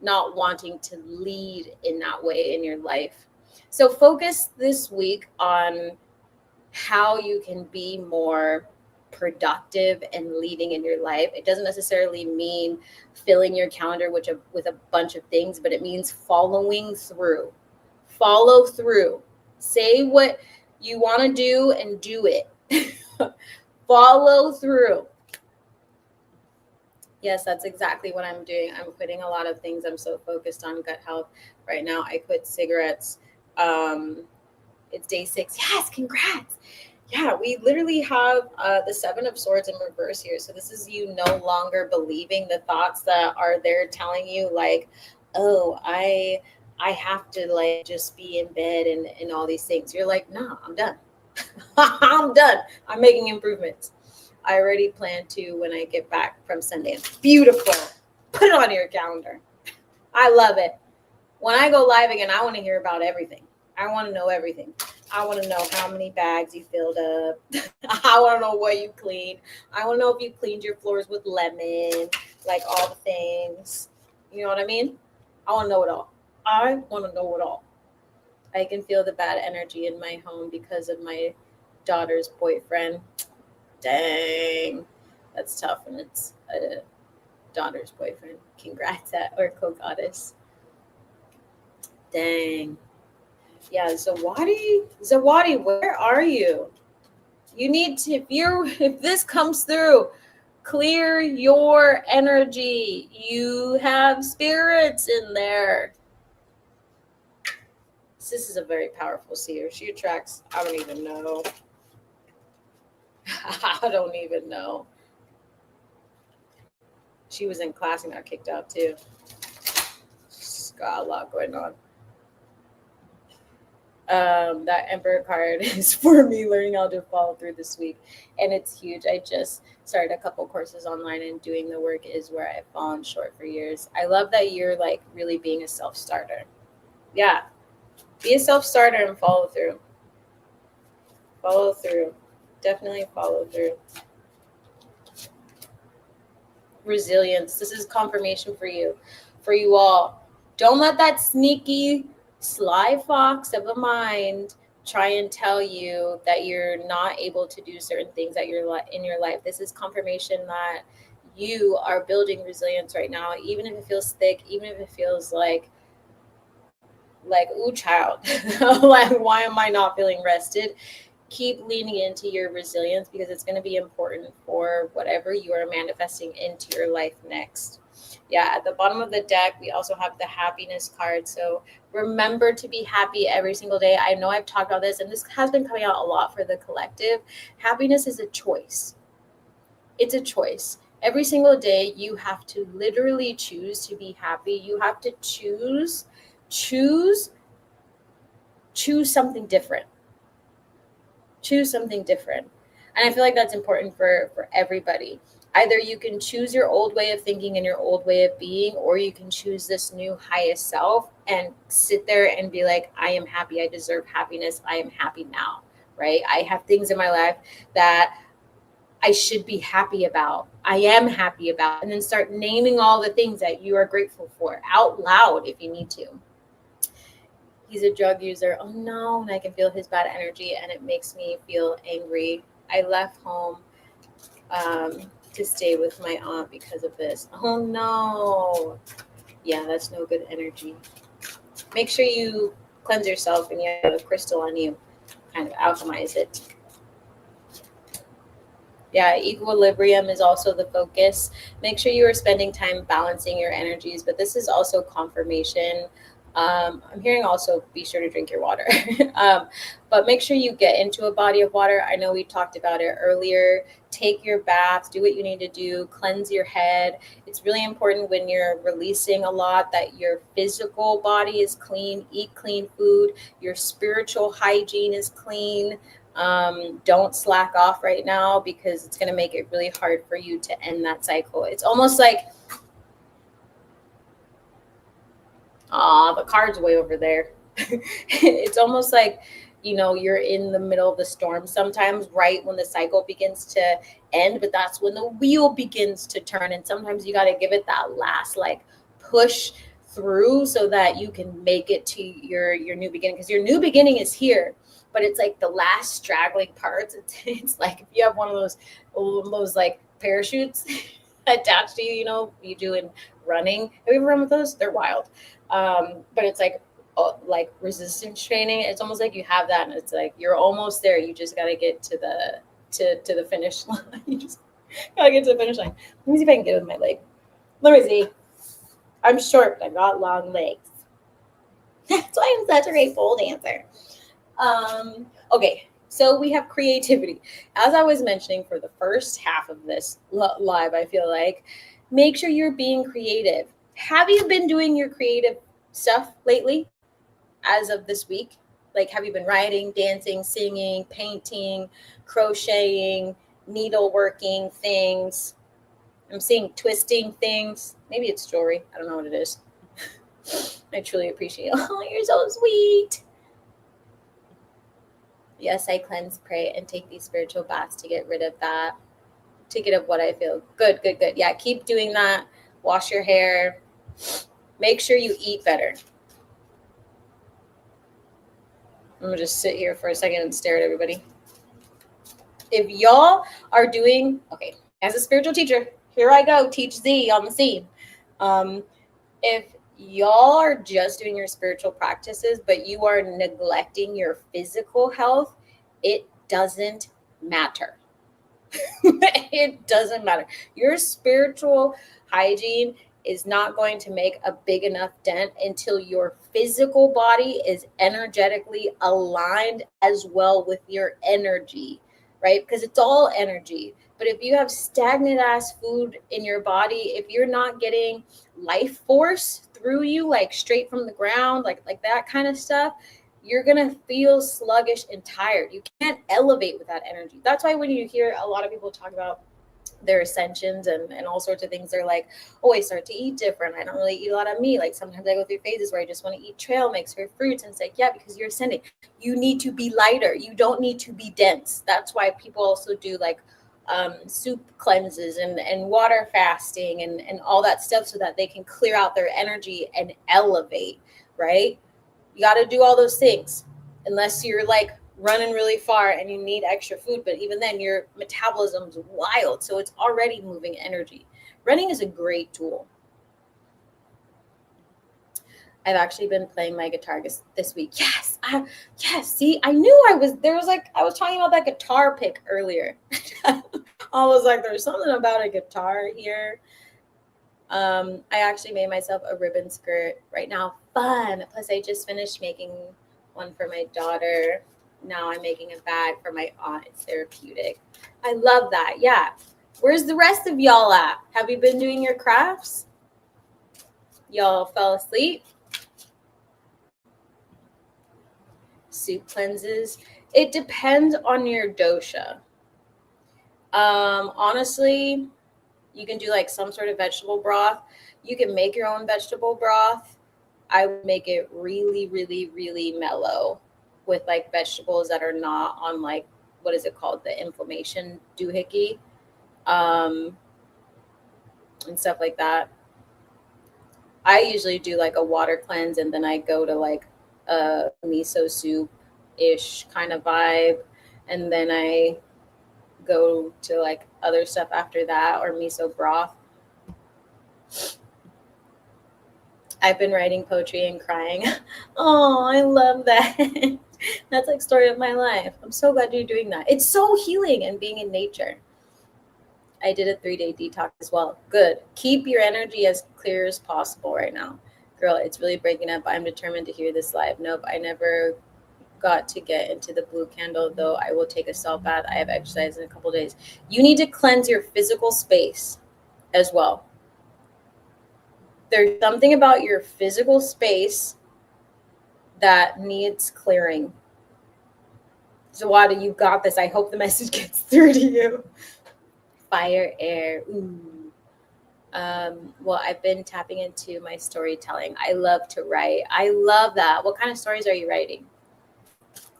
not wanting to lead in that way in your life. So focus this week on how you can be more productive and leading in your life. It doesn't necessarily mean filling your calendar with a bunch of things, but it means following through. Follow through. Say what you want to do and do it. Follow through. Yes, that's exactly what I'm doing. I'm quitting a lot of things. I'm so focused on gut health right now. I quit cigarettes. It's day 6. Yes, congrats. Yeah, we literally have the 7 of Swords in reverse here. So this is you no longer believing the thoughts that are there telling you like, oh, I have to like just be in bed and all these things. You're like, no, I'm done. I'm done. I'm making improvements. I already plan to when I get back from Sundance. Beautiful. Put it on your calendar. I love it. When I go live again, I want to hear about everything. I want to know everything. I want to know how many bags you filled up. I want to know what you cleaned. I want to know if you cleaned your floors with lemon, like all the things. You know what I mean? I want to know it all. I want to know it all. I can feel the bad energy in my home because of my daughter's boyfriend. Dang. That's tough when it's a daughter's boyfriend. Congrats at Oracle Goddess. Dang. Yeah, Zawadi, where are you? You need to, if this comes through, clear your energy. You have spirits in there. This is a very powerful seer. She attracts, I don't even know. I don't even know. She was in class and got kicked out too. She's got a lot going on. That Emperor card is for me learning how to follow through this week, and it's huge. I just started a couple courses online, and doing the work is where I've fallen short for years. I love that you're like really being a self-starter. Yeah, be a self-starter and follow through. Follow through. Definitely follow through. Resilience. This is confirmation for you all. Don't let that sneaky, sly fox of a mind try and tell you that you're not able to do certain things that you're in your life. This is confirmation that you are building resilience right now, even if it feels thick, even if it feels like ooh, child, like, why am I not feeling rested? Keep leaning into your resilience, because it's going to be important for whatever you are manifesting into your life next. Yeah, at the bottom of the deck, we also have the happiness card. So remember to be happy every single day. I know I've talked about this, and this has been coming out a lot for the collective. Happiness is a choice. It's a choice. Every single day, you have to literally choose to be happy. You have to choose something different. Choose something different. And I feel like that's important for everybody. Either you can choose your old way of thinking and your old way of being, or you can choose this new highest self and sit there and be like, I am happy. I deserve happiness. I am happy now, right? I have things in my life that I should be happy about. I am happy about. And then start naming all the things that you are grateful for out loud if you need to. He's a drug user. Oh no, and I can feel his bad energy, and it makes me feel angry. I left home to stay with my aunt because of this. Oh no. Yeah, that's no good energy. Make sure you cleanse yourself and you have a crystal on you. Kind of alchemize it. Yeah, equilibrium is also the focus. Make sure you are spending time balancing your energies, but this is also confirmation. I'm hearing also be sure to drink your water. But make sure you get into a body of water. I know we talked about it earlier. Take your baths, do what you need to do, cleanse your head. It's really important when you're releasing a lot that your physical body is clean, eat clean food, your spiritual hygiene is clean. Don't slack off right now, because it's going to make it really hard for you to end that cycle. It's almost like, the card's way over there. It's almost like, you're in the middle of the storm sometimes, right when the cycle begins to end, but that's when the wheel begins to turn. And sometimes you got to give it that last push through so that you can make it to your new beginning, because your new beginning is here. But it's like the last straggling parts. It's like if you have one of those parachutes attached to you, you do in running. Have you ever run with those? They're wild. But it's like resistance training. It's almost like you have that, and it's like you're almost there. You just got to get to the finish line. You just gotta get to the finish line. Let me see if I can get it with my leg. Let me see. I'm short, but I've got long legs. That's why I'm such a great pole dancer. Okay, so we have creativity. As I was mentioning for the first half of this live, I feel like make sure you're being creative. Have you been doing your creative stuff lately as of this week? Like, have you been writing, dancing, singing, painting, crocheting, needleworking things? I'm seeing twisting things. Maybe it's jewelry. I don't know what it is. I truly appreciate it. Oh, you're so sweet. Yes, I cleanse, pray, and take these spiritual baths to get rid of that, to get rid of what I feel. Good. Yeah, keep doing that. Wash your hair. Make sure you eat better. I'm going to just sit here for a second and stare at everybody. If y'all are doing, okay, as a spiritual teacher, here I go, teach Z on the scene. If y'all are just doing your spiritual practices, but you are neglecting your physical health, it doesn't matter. It doesn't matter. Your spiritual hygiene is not going to make a big enough dent until your physical body is energetically aligned as well with your energy, right? Because it's all energy. But if you have stagnant ass food in your body, if you're not getting life force through you, like straight from the ground, like that kind of stuff, you're going to feel sluggish and tired. You can't elevate with that energy. That's why when you hear a lot of people talk about their ascensions and all sorts of things, they're like, oh, I start to eat different. I don't really eat a lot of meat. Like sometimes I go through phases where I just want to eat trail mix or fruits. And it's like, yeah, because you're ascending. You need to be lighter. You don't need to be dense. That's why people also do like soup cleanses and water fasting and all that stuff so that they can clear out their energy and elevate, right? You got to do all those things unless you're like running really far and you need extra food. But even then, your metabolism's wild. So it's already moving energy. Running is a great tool. I've actually been playing my guitar this week. Yes. Yes. See, I knew I was talking about that guitar pick earlier. I was like, there's something about a guitar here. I actually made myself a ribbon skirt right now. Fun. Plus, I just finished making one for my daughter. Now I'm making a bag for my aunt. It's therapeutic. I love that. Yeah. Where's the rest of y'all at? Have you been doing your crafts? Y'all fell asleep? Soup cleanses. It depends on your dosha. Honestly, you can do like some sort of vegetable broth. You can make your own vegetable broth. I would make it really, really, really mellow with like vegetables that are not on like, what is it called? The inflammation doohickey, and stuff like that. I usually do like a water cleanse and then I go to like a miso soup-ish kind of vibe. And then I go to like other stuff after that or miso broth. I've been writing poetry and crying. Oh, I love that. That's like story of my life. I'm so glad you're doing that. It's so healing and being in nature. I did a 3-day detox as well. Good. Keep your energy as clear as possible right now. Girl, it's really breaking up. I'm determined to hear this live. Nope, I never got to get into the blue candle, though I will take a salt bath. I have exercise in a couple days. You need to cleanse your physical space as well. There's something about your physical space that needs clearing. Zawada, you got this. I hope the message gets through to you. Fire, air. Ooh. Well, I've been tapping into my storytelling. I love to write. I love that. What kind of stories are you writing?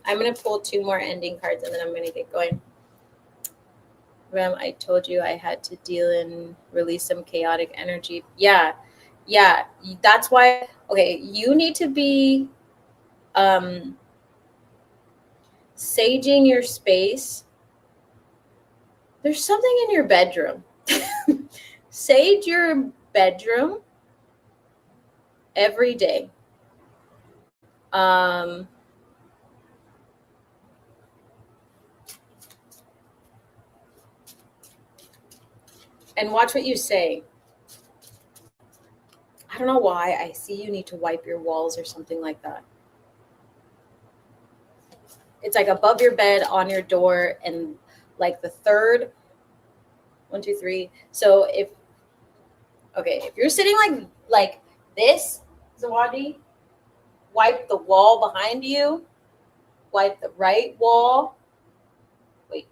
I'm going to pull 2 more ending cards and then I'm going to get going. Rem, I told you I had to deal and release some chaotic energy. Yeah. That's why, okay, you need to be saging your space. There's something in your bedroom. Sage your bedroom every day. And watch what you say. I don't know why I see you need to wipe your walls or something like that. It's like above your bed, on your door, and like the third. 1, 2, 3. So if you're sitting like this, Zawadi, wipe the wall behind you, wipe the right wall. Wait,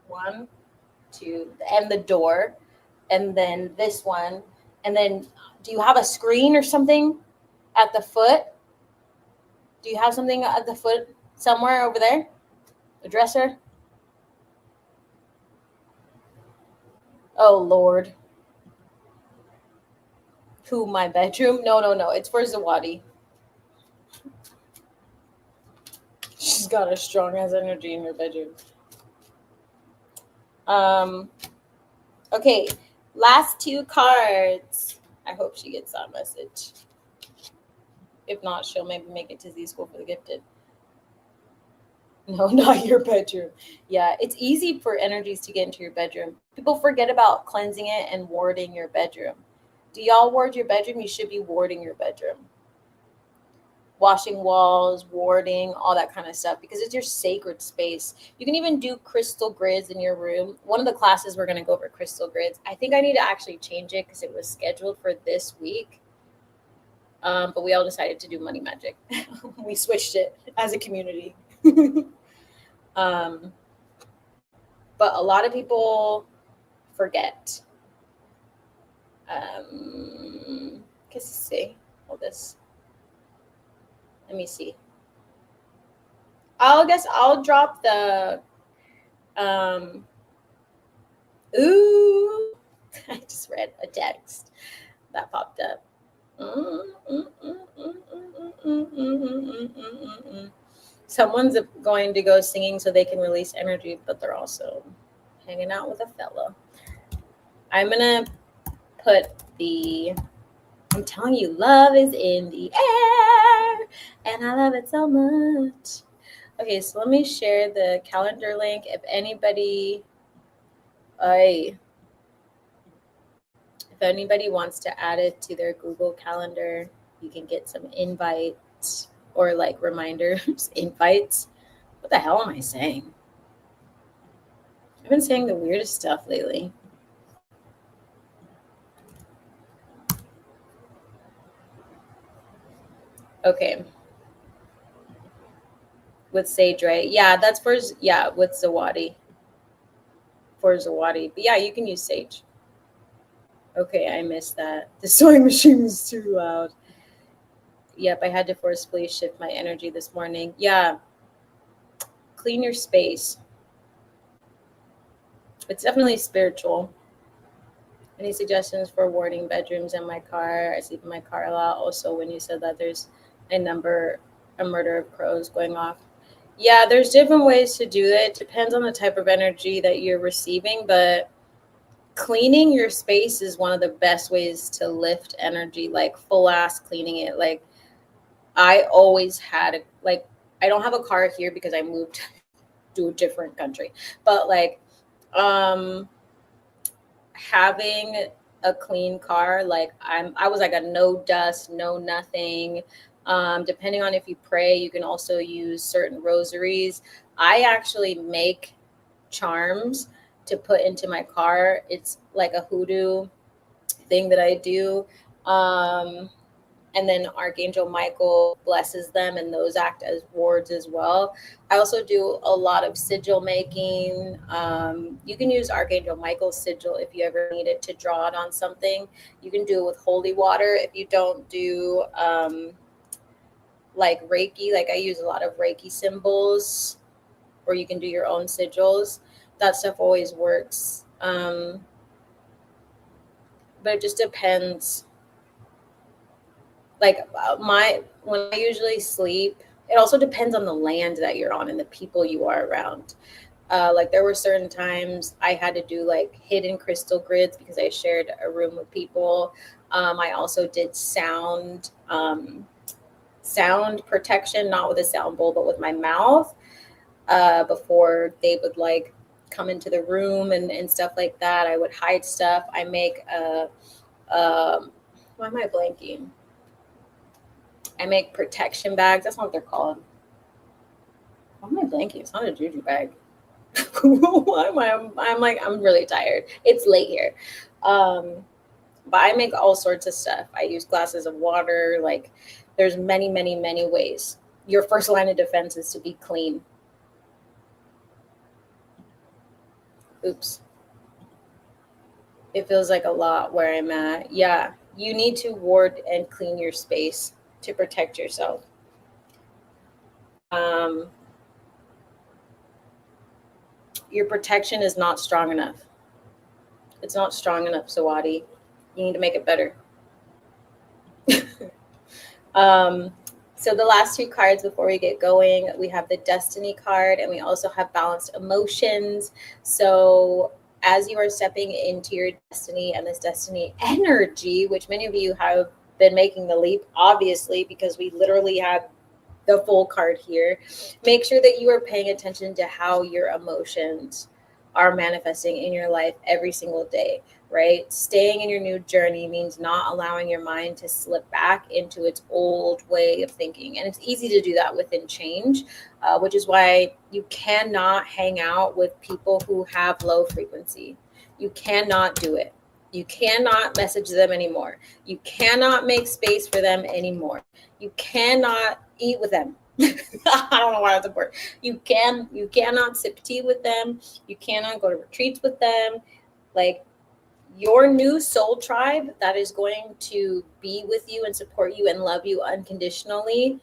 1, 2, and the door, and then this one, and then do you have a screen or something at the foot? Do you have something at the foot somewhere over there? A dresser? Oh, Lord. Who, my bedroom? No. It's for Zawadi. She's got a strong ass energy in her bedroom. Okay. Last 2 cards. I hope she gets that message. If not, she'll maybe make it to Z School for the Gifted. No, not your bedroom. Yeah, it's easy for energies to get into your bedroom. People forget about cleansing it and warding your bedroom. Do y'all ward your bedroom? You should be warding your bedroom. Washing walls, warding, all that kind of stuff, because it's your sacred space. You can even do crystal grids in your room. One of the classes we're going to go over crystal grids. I think I need to actually change it because it was scheduled for this week. But we all decided to do money magic. We switched it as a community. But a lot of people forget. Que see all this. Let me see. I'll drop the ooh. I just read a text that popped up. Someone's going to go singing so they can release energy, but they're also hanging out with a fella. I'm gonna put I'm telling you, love is in the air, and I love it so much. Okay, so let me share the calendar link. If anybody wants to add it to their Google Calendar, you can get some invites or like reminders, invites. What the hell am I saying? I've been saying the weirdest stuff lately. Okay. With Sage, right? Yeah, that's with Zawadi. For Zawadi. But yeah, you can use Sage. Okay, I missed that. The sewing machine was too loud. Yep, I had to forcefully shift my energy this morning. Yeah. Clean your space. It's definitely spiritual. Any suggestions for warding bedrooms in my car? I sleep in my car a lot. Also, when you said that there's a murder of crows going off. Yeah, there's different ways to do it. Depends on the type of energy that you're receiving, but cleaning your space is one of the best ways to lift energy, like full ass cleaning it. Like I always had I don't have a car here because I moved to a different country, but like having a clean car, like I was like a no dust, no nothing. Depending on if you pray, you can also use certain rosaries. I actually make charms to put into my car. It's like a hoodoo thing that I do. And then Archangel Michael blesses them, and those act as wards as well. I also do a lot of sigil making. You can use Archangel Michael's sigil if you ever need it to draw it on something. You can do it with holy water. If you don't do like Reiki, like I use a lot of Reiki symbols, or you can do your own sigils. That stuff always works. But it just depends. Like when I usually sleep, it also depends on the land that you're on and the people you are around. Like there were certain times I had to do like hidden crystal grids because I shared a room with people. I also did sound protection, not with a sound bowl, but with my mouth, before they would like come into the room and stuff like that. I would hide stuff. I make why am I blanking? I make protection bags. That's not what they're called. Why am I blanking? It's not a juju bag. Why am I'm really tired. It's late here. But I make all sorts of stuff. I use glasses of water. Like there's many, many, many ways. Your first line of defense is to be clean. Oops. It feels like a lot where I'm at. Yeah, you need to ward and clean your space to protect yourself. Your protection is not strong enough. It's not strong enough, Sawadi. You need to make it better. So the last two cards before we get going, we have the Destiny card and we also have Balanced Emotions. So as you are stepping into your destiny and this destiny energy, which many of you have been making the leap, obviously, because we literally had the full card here. Make sure that you are paying attention to how your emotions are manifesting in your life every single day, right? Staying in your new journey means not allowing your mind to slip back into its old way of thinking. And it's easy to do that within change, which is why you cannot hang out with people who have low frequency. You cannot do it. You cannot message them anymore. You cannot make space for them anymore. You cannot eat with them. I don't know why that's important. You cannot sip tea with them. You cannot go to retreats with them. Like, your new soul tribe that is going to be with you and support you and love you unconditionally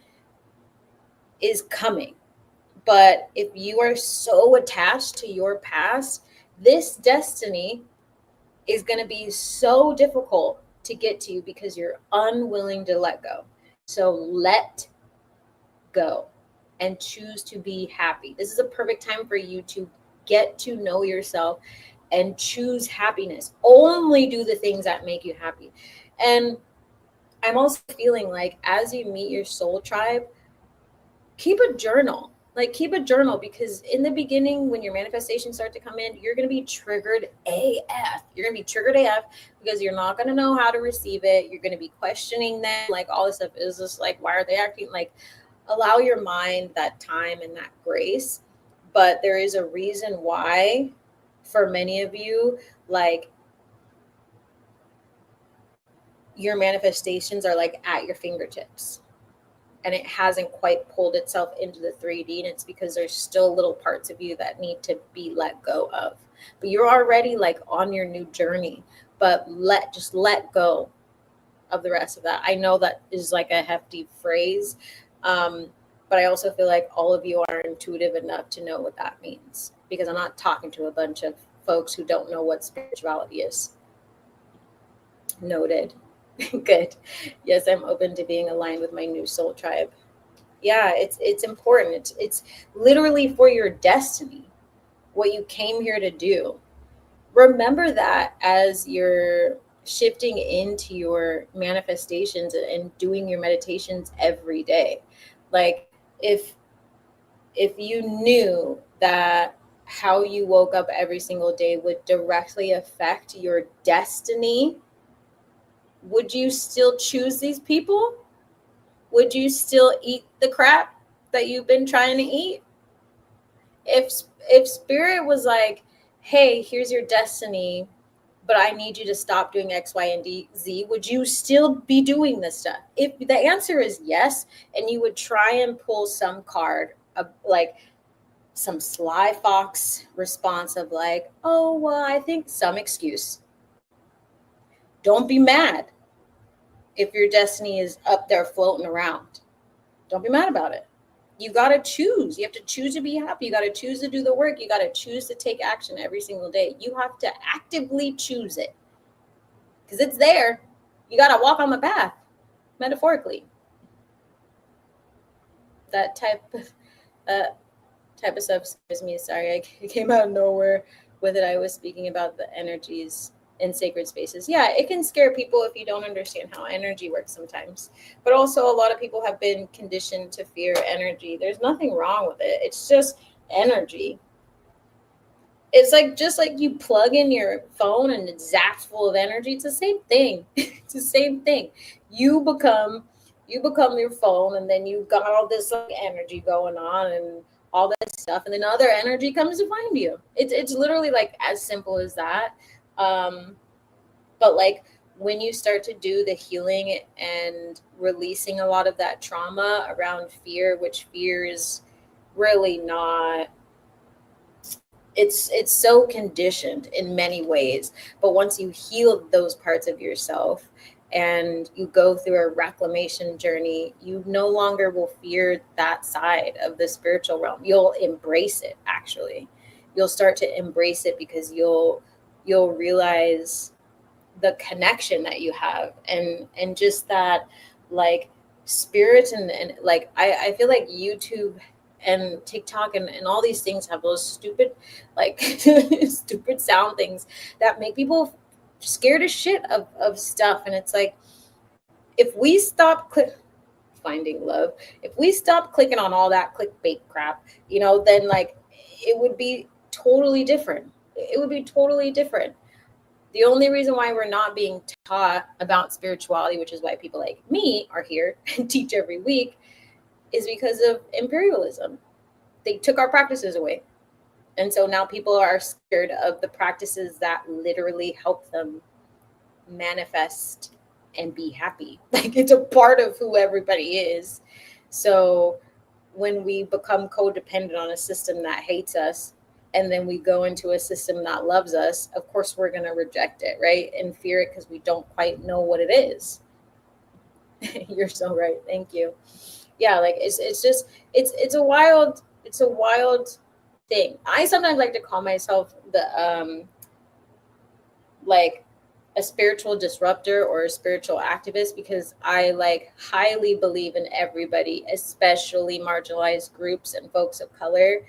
is coming. But if you are so attached to your past, this destiny is going to be so difficult to get to because you're unwilling to let go. So let go and choose to be happy. This is a perfect time for you to get to know yourself and choose happiness. Only do the things that make you happy. And I'm also feeling like as you meet your soul tribe, keep a journal. Like, keep a journal, because in the beginning, when your manifestations start to come in, you're going to be triggered AF. You're going to be triggered AF because you're not going to know how to receive it. You're going to be questioning them. Like, all this stuff is just like, why are they acting? Like, allow your mind that time and that grace. But there is a reason why, for many of you, like, your manifestations are like at your fingertips. And it hasn't quite pulled itself into the 3D. And it's because there's still little parts of you that need to be let go of. But you're already like on your new journey. But just let go of the rest of that. I know that is like a hefty phrase. But I also feel like all of you are intuitive enough to know what that means. Because I'm not talking to a bunch of folks who don't know what spirituality is. Noted. Good. Yes, I'm open to being aligned with my new soul tribe. Yeah, it's important. It's literally for your destiny, what you came here to do. Remember that as you're shifting into your manifestations and doing your meditations every day. Like, if you knew that how you woke up every single day would directly affect your destiny, would you still choose these people? Would you still eat the crap that you've been trying to eat? If spirit was like, hey, here's your destiny, but I need you to stop doing X, Y, and Z, would you still be doing this stuff? If the answer is yes, and you would try and pull some card, like some sly fox response of like, oh, well, I think some excuse. Don't be mad if your destiny is up there floating around. Don't be mad about it. You got to choose. You have to choose to be happy. You got to choose to do the work. You got to choose to take action every single day. You have to actively choose it because it's there. You got to walk on the path, metaphorically. That type of stuff scares me. Sorry, I came out of nowhere with it. I was speaking about the energies in sacred spaces. Yeah, it can scare people if you don't understand how energy works sometimes. But also, a lot of people have been conditioned to fear energy. There's nothing wrong with it. It's just energy. It's like, just like you plug in your phone and it's zapped full of energy. It's the same thing. It's the same thing. You become your phone, and then you've got all this like energy going on and all that stuff, and then other energy comes to find you. It's literally like as simple as that. But like, when you start to do the healing and releasing a lot of that trauma around fear, which fear is really not, it's so conditioned in many ways. But once you heal those parts of yourself and you go through a reclamation journey, you no longer will fear that side of the spiritual realm. You'll embrace it. Actually, you'll start to embrace it because you'll realize the connection that you have and just that like spirit and like I feel like YouTube and TikTok and all these things have those stupid like stupid sound things that make people scared as shit of stuff. And it's like, if we stop finding love. If we stop clicking on all that clickbait crap, then like it would be totally different. It would be totally different. The only reason why we're not being taught about spirituality, which is why people like me are here and teach every week, is because of imperialism. They took our practices away. And so now people are scared of the practices that literally help them manifest and be happy. Like it's a part of who everybody is. So when we become codependent on a system that hates us, and then we go into a system that loves us, of course we're going to reject it, right? And fear it because we don't quite know what it is. You're so right. Thank you. Yeah, like it's a wild thing. I sometimes like to call myself the like a spiritual disruptor or a spiritual activist, because I like highly believe in everybody, especially marginalized groups and folks of color.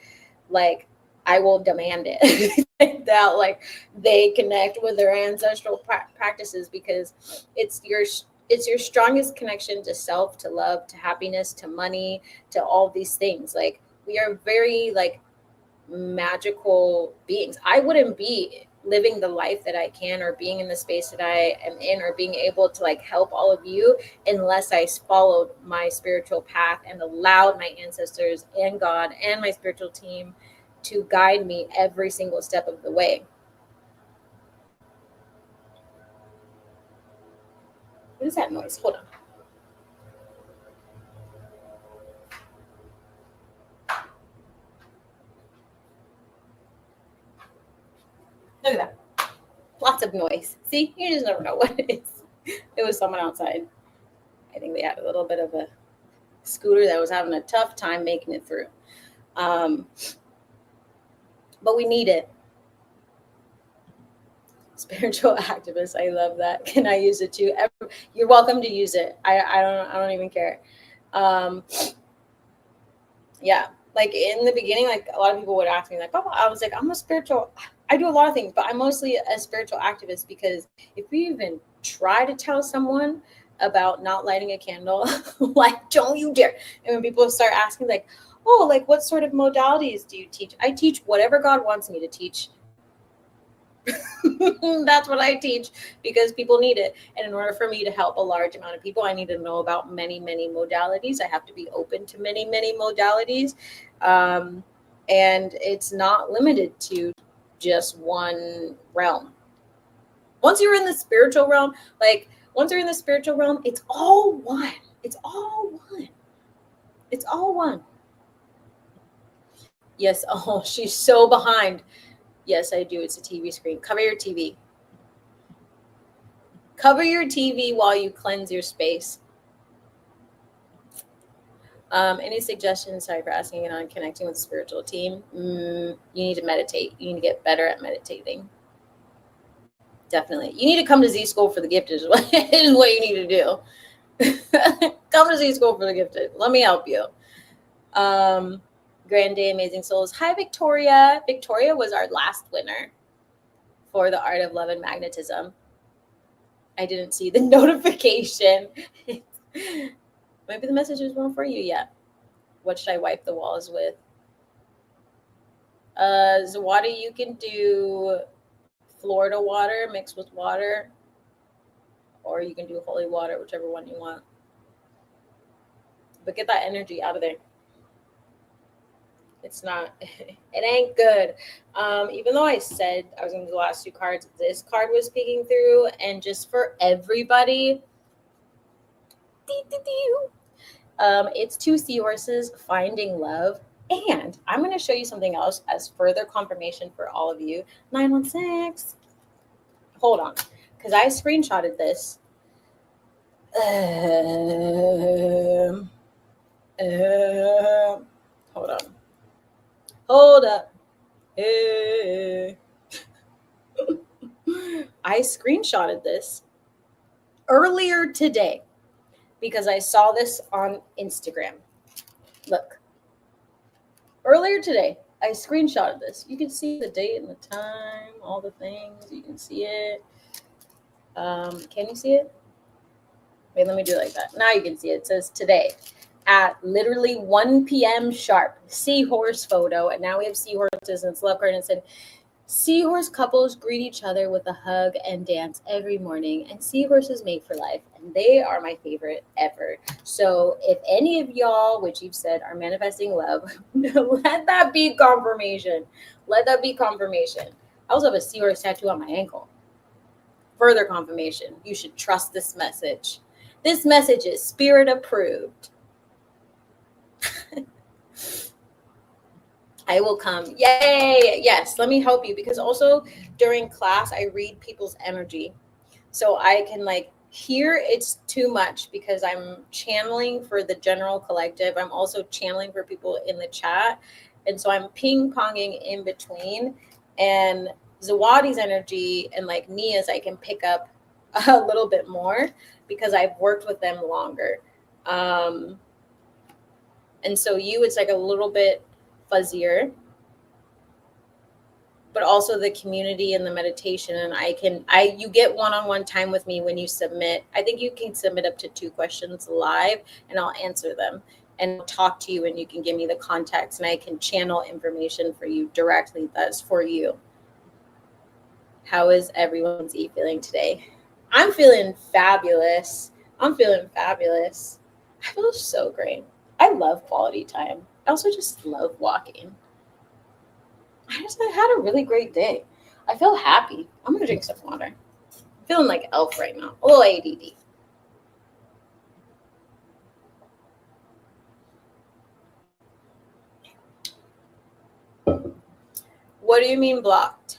Like I will demand it that like they connect with their ancestral practices, because it's your strongest connection to self, to love, to happiness, to money, to all these things. Like we are very like magical beings. I wouldn't be living the life that I can, or being in the space that I am in, or being able to like help all of you, unless I followed my spiritual path and allowed my ancestors and God and my spiritual team to guide me every single step of the way. What is that noise? Hold on. Look at that. Lots of noise. See, you just never know what it is. It was someone outside. I think they had a little bit of a scooter that was having a tough time making it through. But we need it. Spiritual activist. I love that. Can I use it too? You're welcome to use it. I don't even care. Yeah. Like in the beginning, like a lot of people would ask me like, oh, I was like, I do a lot of things, but I'm mostly a spiritual activist, because if we even try to tell someone about not lighting a candle, like, don't you dare. And when people start asking like, oh, like what sort of modalities do you teach? I teach whatever God wants me to teach. That's what I teach, because people need it. And in order for me to help a large amount of people, I need to know about many, many modalities. I have to be open to many, many modalities. And it's not limited to just one realm. Once you're in the spiritual realm, it's all one. It's all one. It's all one. Yes. Oh, she's so behind. Yes, I do. It's a TV screen. Cover your TV. Cover your TV while you cleanse your space. Any suggestions? Sorry for asking it on connecting with spiritual team. You need to meditate. You need to get better at meditating. Definitely. You need to come to Z School for the Gifted is what you need to do. Come to Z School for the Gifted. Let me help you. Grand Day, Amazing Souls. Hi, Victoria. Victoria was our last winner for the Art of Love and Magnetism. I didn't see the notification. Maybe the messages weren't for you yet. What should I wipe the walls with? Zawadi, you can do Florida water mixed with water, or you can do holy water, whichever one you want. But get that energy out of there. It's not, it ain't good. Even though I said I was going to do the last two cards, this card was peeking through. And just for everybody, it's two seahorses finding love. And I'm going to show you something else as further confirmation for all of you. 916. Hold on, because I screenshotted this. Hold on. Hold up. I screenshotted this earlier today because I saw this on Instagram. Look. Earlier today, I screenshotted this. You can see the date and the time, all the things. You can see it. Can you see it? Wait, let me do it like that. Now you can see it. It says today at literally 1 p.m. sharp, seahorse photo. And now we have seahorses and it's love card. And it said, seahorse couples greet each other with a hug and dance every morning, and seahorses mate for life. And they are my favorite ever. So if any of y'all, which you've said, are manifesting love, let that be confirmation. Let that be confirmation. I also have a seahorse tattoo on my ankle. Further confirmation. You should trust this message. This message is spirit approved. I will come. Yay. Yes. Let me help you, because also during class, I read people's energy. So I can like hear it's too much because I'm channeling for the general collective. I'm also channeling for people in the chat. And so I'm ping ponging in between, and Zawadi's energy and like Nia's, I can pick up a little bit more because I've worked with them longer. And so you, it's like a little bit fuzzier, but also the community and the meditation. And you get one-on-one time with me when you submit. I think you can submit up to 2 questions live and I'll answer them and talk to you, and you can give me the context and I can channel information for you directly. That's for you. How is everyone's feeling today? I'm feeling fabulous. I feel so great. I love quality time. I also just love walking. I had a really great day. I feel happy. I'm going to drink some water. I'm feeling like Elf right now. A little ADD. What do you mean blocked?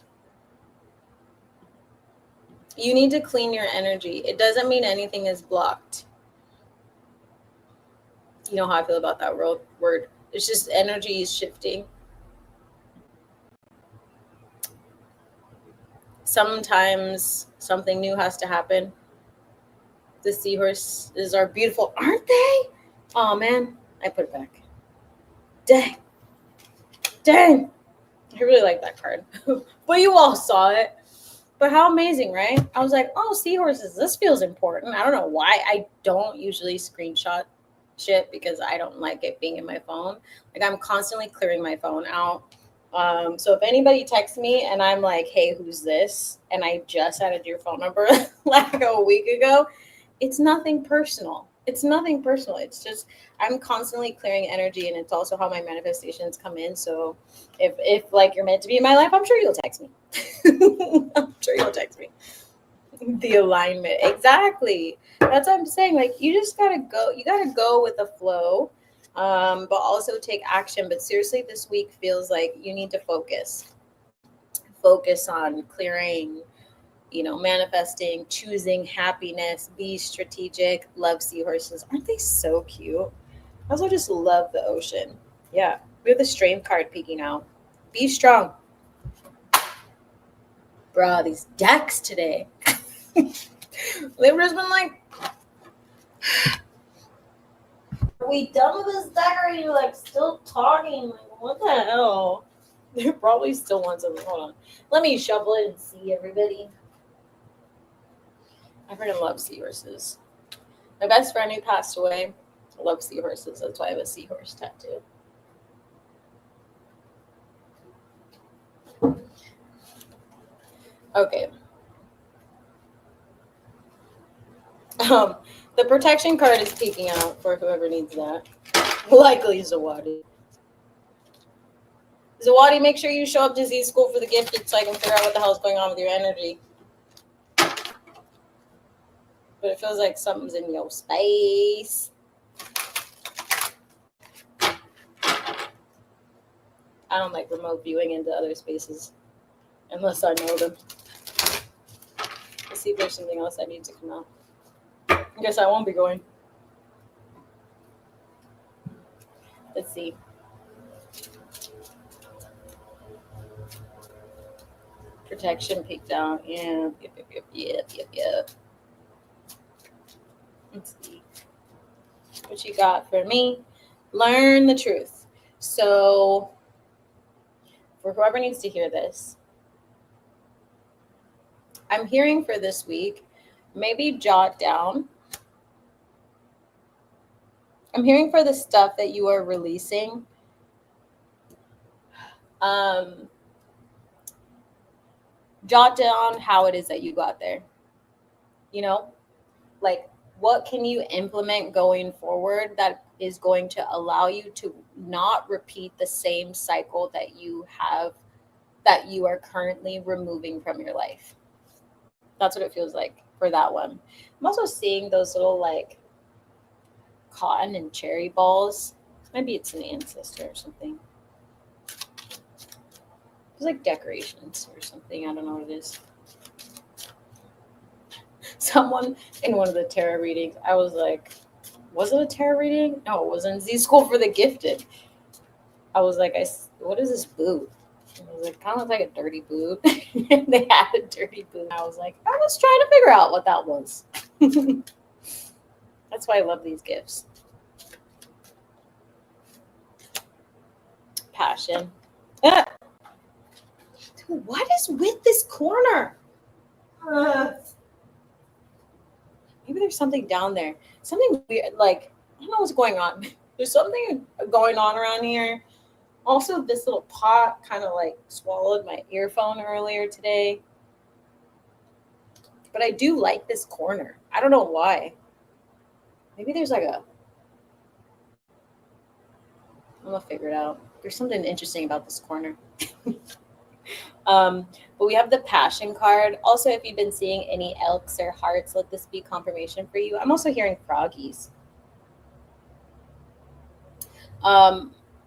You need to clean your energy. It doesn't mean anything is blocked. You know how I feel about that word. It's just energy is shifting. Sometimes something new has to happen. The seahorses are beautiful, aren't they? Oh man, I put it back. Dang. I really like that card. But you all saw it. But how amazing, right? I was like, oh, seahorses, this feels important. I don't know why. I don't usually screenshot shit because I don't like it being in my phone. Like I'm constantly clearing my phone out. So if anybody texts me and I'm like, hey, who's this? And I just added your phone number like a week ago, it's nothing personal. It's just I'm constantly clearing energy, and it's also how my manifestations come in. So if like you're meant to be in my life, I'm sure you'll text me. The alignment. Exactly. That's what I'm saying. Like you just gotta go. You gotta go with the flow, but also take action. But seriously, this week feels like you need to focus. Focus on clearing, manifesting, choosing happiness, be strategic, love seahorses. Aren't they so cute? I also just love the ocean. Yeah. We have the strength card peeking out. Be strong. Bro, these decks today. Libra's been like, are we done with this deck, or are you like still talking? Like, what the hell? They probably still want something. Hold on. Let me shuffle it and see everybody. I freaking love seahorses. My best friend who passed away loves seahorses. That's why I have a seahorse tattoo. Okay. The protection card is peeking out for whoever needs that. Likely Zawadi. Zawadi, make sure you show up to Z School for the gifted so I can figure out what the hell is going on with your energy. But it feels like something's in your space. I don't like remote viewing into other spaces unless I know them. Let's see if there's something else I need to come out. I guess I won't be going. Let's see. Protection peeked out. Yeah. Yep. Let's see. What you got for me? Learn the truth. So for whoever needs to hear this, I'm hearing for this week, maybe jot down I'm hearing for the stuff that you are releasing. Um, jot down how it is that you got there. You know, like what can you implement going forward that is going to allow you to not repeat the same cycle that you are currently removing from your life. That's what it feels like for that one. I'm also seeing those little like cotton and cherry balls. Maybe it's an ancestor or something. It's like decorations or something. I don't know what it is. Someone in one of the tarot readings, I was like, was it a tarot reading? No, it wasn't. Z School for the Gifted. I was like, what is this boot? And I was like, kind of looks like a dirty boot. And they had a dirty boot. I was like, I was trying to figure out what that was. That's why I love these gifts. Passion. Ah. Dude, what is with this corner? Maybe there's something down there. Something weird. Like, I don't know what's going on. There's something going on around here. Also, this little pot kind of like swallowed my earphone earlier today. But I do like this corner. I don't know why. Maybe there's like I'm gonna figure it out. There's something interesting about this corner. But we have the passion card. Also, if you've been seeing any elks or hearts, let this be confirmation for you. I'm also hearing froggies.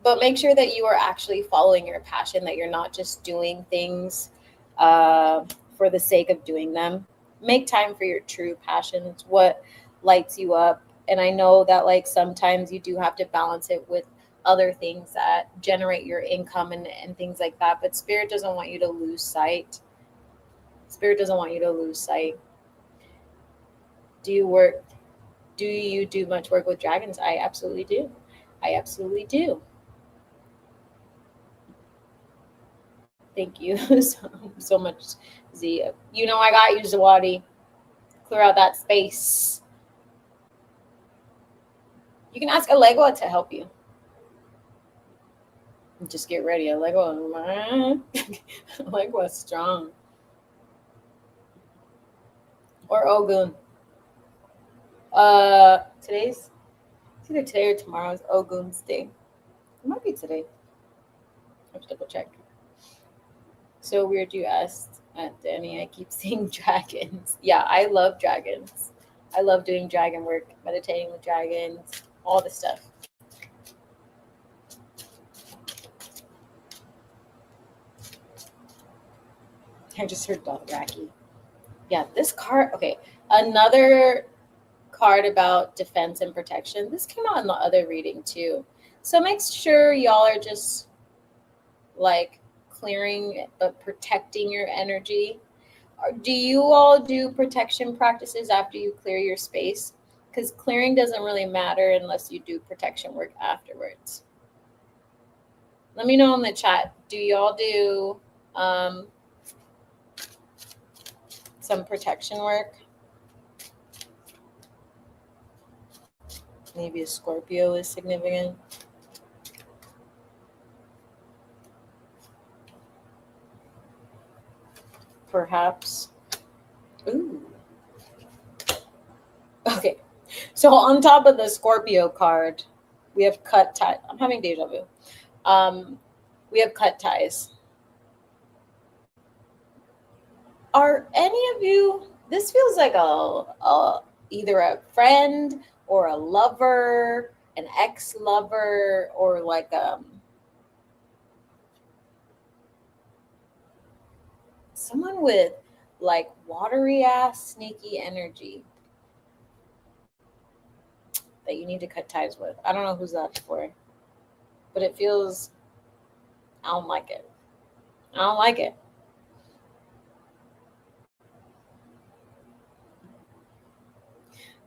But make sure that you are actually following your passion, that you're not just doing things for the sake of doing them. Make time for your true passion. It's what lights you up. And I know that like sometimes you do have to balance it with other things that generate your income and things like that. But Spirit doesn't want you to lose sight. Spirit doesn't want you to lose sight. Do you do much work with dragons? I absolutely do. I absolutely do. Thank you so much, Z. You know I got you, Zawadi. Clear out that space. You can ask Alegua to help you. Just get ready. Alegua is strong. Or Ogun. It's either today or tomorrow is Ogun's day. It might be today. I have to double check. So weird you asked, Danny. I keep seeing dragons. Yeah, I love dragons. I love doing dragon work, meditating with dragons, all the stuff. I just heard Dothraki. Yeah, this card. Okay, another card about defense and protection. This came out in the other reading too. So make sure y'all are just like clearing but protecting your energy. Do you all do protection practices after you clear your space? Because clearing doesn't really matter unless you do protection work afterwards. Let me know in the chat. Do y'all do some protection work? Maybe a Scorpio is significant. Perhaps. Ooh. Okay. So on top of the Scorpio card, we have cut ties. I'm having deja vu. We have cut ties. Are any of you? This feels like either a friend or a lover, an ex-lover, or like someone with like watery ass sneaky energy that you need to cut ties with. I don't know who's that for, but it feels, I don't like it. I don't like it.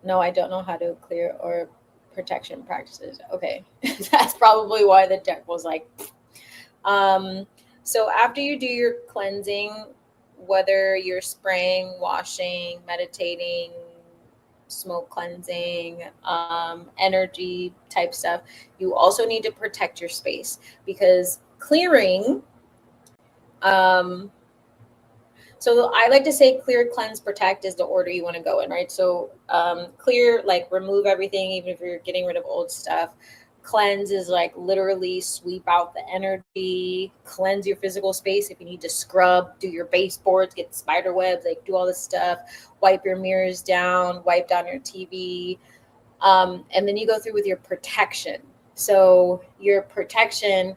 No, I don't know how to clear or protection practices. Okay. That's probably why the deck was like, so after you do your cleansing, whether you're spraying, washing, meditating, smoke cleansing, energy type stuff. You also need to protect your space, because clearing, um, so I like to say clear, cleanse, protect is the order you want to go in, right? So clear, like remove everything, even if you're getting rid of old stuff. Cleanse is like literally sweep out the energy, cleanse your physical space. If you need to scrub, do your baseboards, get spider webs, like do all this stuff, wipe your mirrors down, wipe down your TV. And then you go through with your protection. So your protection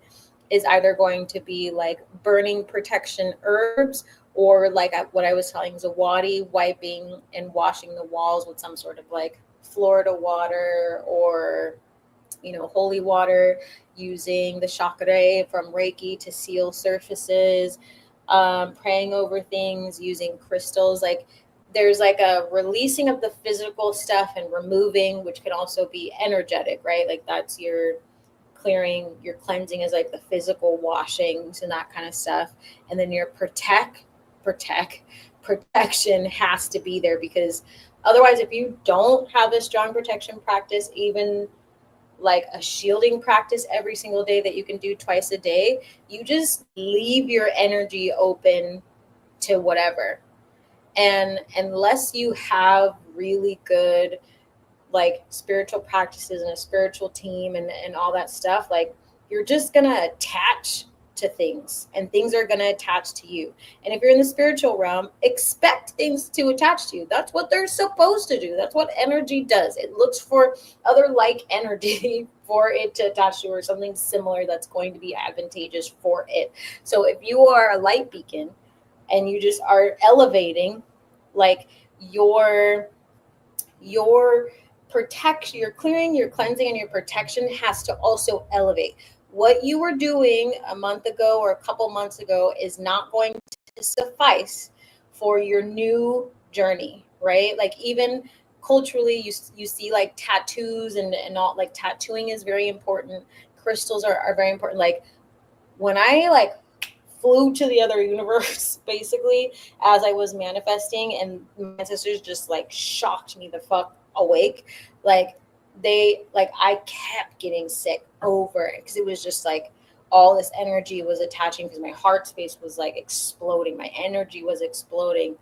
is either going to be like burning protection herbs, or like what I was telling Zawadi, wiping and washing the walls with some sort of like Florida water, or holy water, using the chakra from Reiki to seal surfaces, praying over things, using crystals. Like there's like a releasing of the physical stuff and removing, which can also be energetic, right? Like that's your clearing. Your cleansing is like the physical washings and that kind of stuff. And then your protection has to be there, because otherwise, if you don't have a strong protection practice, even like a shielding practice every single day that you can do twice a day, you just leave your energy open to whatever. And unless you have really good like spiritual practices and a spiritual team and all that stuff, like you're just gonna attach to things, and things are going to attach to you. And if you're in the spiritual realm, expect things to attach to you. That's what they're supposed to do. That's what energy does. It looks for other like energy for it to attach to, or something similar that's going to be advantageous for it. So if you are a light beacon and you just are elevating, like your protection, your clearing, your cleansing, and your protection has to also elevate. What you were doing a month ago or a couple months ago is not going to suffice for your new journey, right? Like even culturally, you see like tattoos and all, like tattooing is very important. Crystals are very important. Like when I like flew to the other universe basically as I was manifesting, and my ancestors just like shocked me the fuck awake. Like I kept getting sick over it, because it was just like all this energy was attaching, because my heart space was like exploding, my energy was exploding.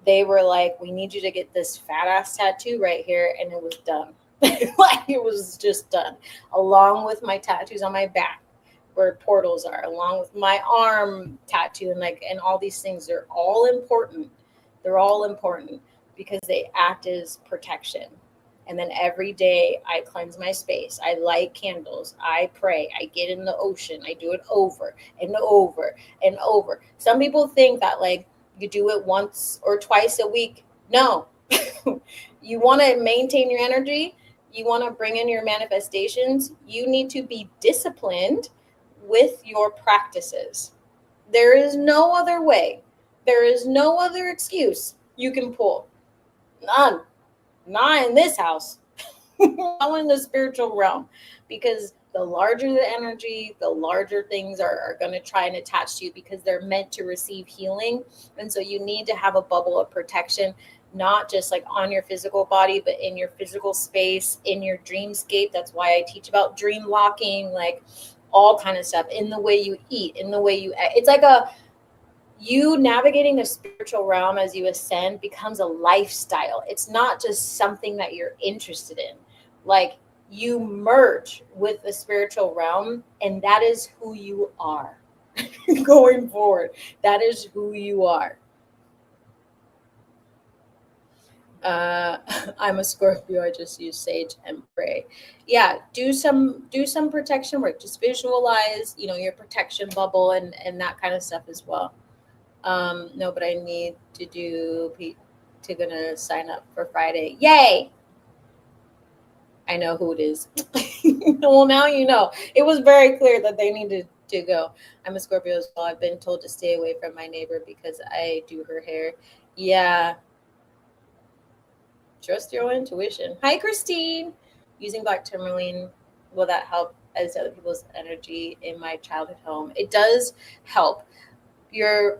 They were like, we need you to get this fat ass tattoo right here, and it was done. Like it was just done, along with my tattoos on my back where portals are, along with my arm tattoo, and all these things. They're all important. They're all important because they act as protection. And then every day I cleanse my space. I light candles. I pray. I get in the ocean. I do it over and over and over. Some people think that like you do it once or twice a week. No. You want to maintain your energy. You want to bring in your manifestations. You need to be disciplined with your practices. There is no other way. There is no other excuse you can pull. None. Not in this house. Not in the spiritual realm. Because the larger the energy, the larger things are going to try and attach to you, because they're meant to receive healing. And so you need to have a bubble of protection, not just like on your physical body, but in your physical space, in your dreamscape. That's why I teach about dream locking, like all kind of stuff, in the way you eat, in the way you, it's like you navigating the spiritual realm as you ascend becomes a lifestyle. It's not just something that you're interested in. Like you merge with the spiritual realm, and that is who you are going forward. That is who you are. I'm a Scorpio. I just use sage and pray. Yeah, do some protection work. Just visualize, your protection bubble and that kind of stuff as well. No, but I need to gonna sign up for Friday. Yay! I know who it is. Well, now you know. It was very clear that they needed to go. I'm a Scorpio as well. I've been told to stay away from my neighbor because I do her hair. Yeah. Trust your intuition. Hi, Christine. Using black tourmaline, will that help as other people's energy in my childhood home? It does help. The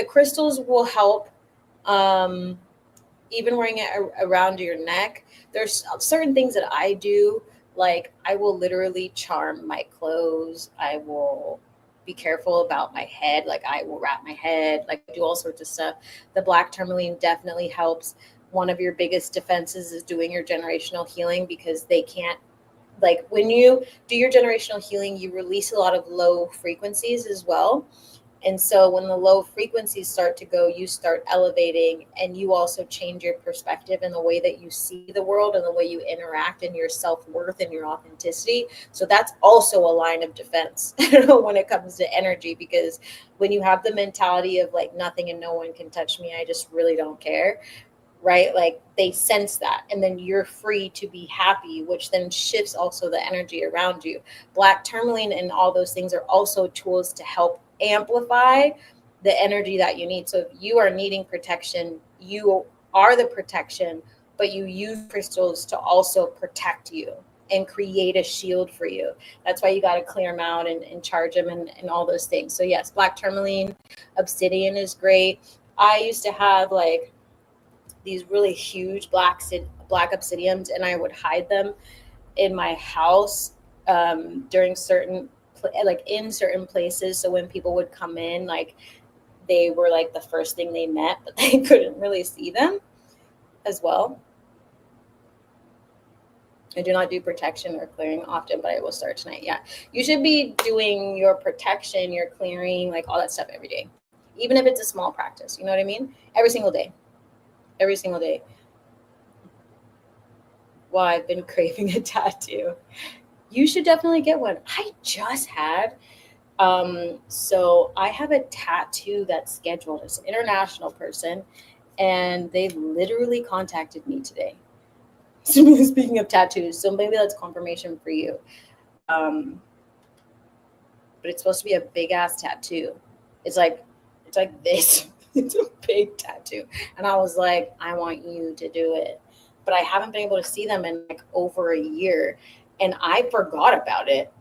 crystals will help even wearing it around your neck. There's certain things that I do. Like I will literally charm my clothes. I will be careful about my head. Like I will wrap my head, like do all sorts of stuff. The black tourmaline definitely helps. One of your biggest defenses is doing your generational healing, because they can't, like when you do your generational healing, you release a lot of low frequencies as well. And so when the low frequencies start to go, you start elevating, and you also change your perspective and the way that you see the world and the way you interact and your self-worth and your authenticity. So that's also a line of defense when it comes to energy, because when you have the mentality of like nothing and no one can touch me, I just really don't care, right? Like they sense that, and then you're free to be happy, which then shifts also the energy around you. Black tourmaline and all those things are also tools to help amplify the energy that you need. So if you are needing protection, you are the protection, but you use crystals to also protect you and create a shield for you. That's why you got to clear them out and charge them and all those things. So yes, black tourmaline, obsidian is great. I used to have like these really huge black obsidians, and I would hide them in my house during certain like in certain places. So when people would come in, like they were like the first thing they met, but they couldn't really see them as well. I do not do protection or clearing often, but I will start tonight. Yeah, you should be doing your protection, your clearing, like all that stuff every day, even if it's a small practice. You know what I mean? Every single day. Every single day. Well, I've been craving a tattoo. You should definitely get one. I just had. So I have a tattoo that's scheduled. It's an international person, and they literally contacted me today. Speaking of tattoos, so maybe that's confirmation for you. But it's supposed to be a big ass tattoo. It's like this. It's a big tattoo, and I was like, I want you to do it, but I haven't been able to see them in like over a year, and I forgot about it.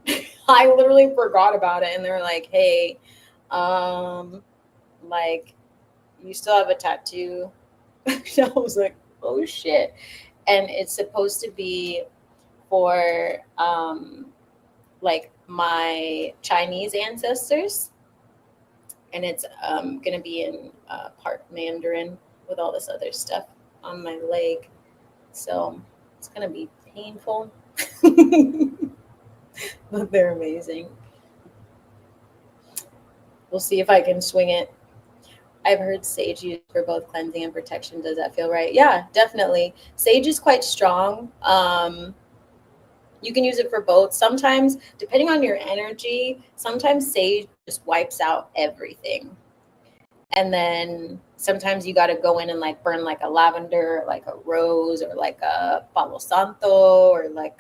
I literally forgot about it, and they were like, hey, like you still have a tattoo. I was like, oh shit. And it's supposed to be for like my Chinese ancestors, and it's going to be in part Mandarin with all this other stuff on my leg. So it's going to be painful, but they're amazing. We'll see if I can swing it. I've heard sage used for both cleansing and protection. Does that feel right? Yeah, definitely. Sage is quite strong. You can use it for both. Sometimes, depending on your energy, sometimes sage just wipes out everything. And then sometimes you got to go in and like burn like a lavender, like a rose, or like a palo santo, or like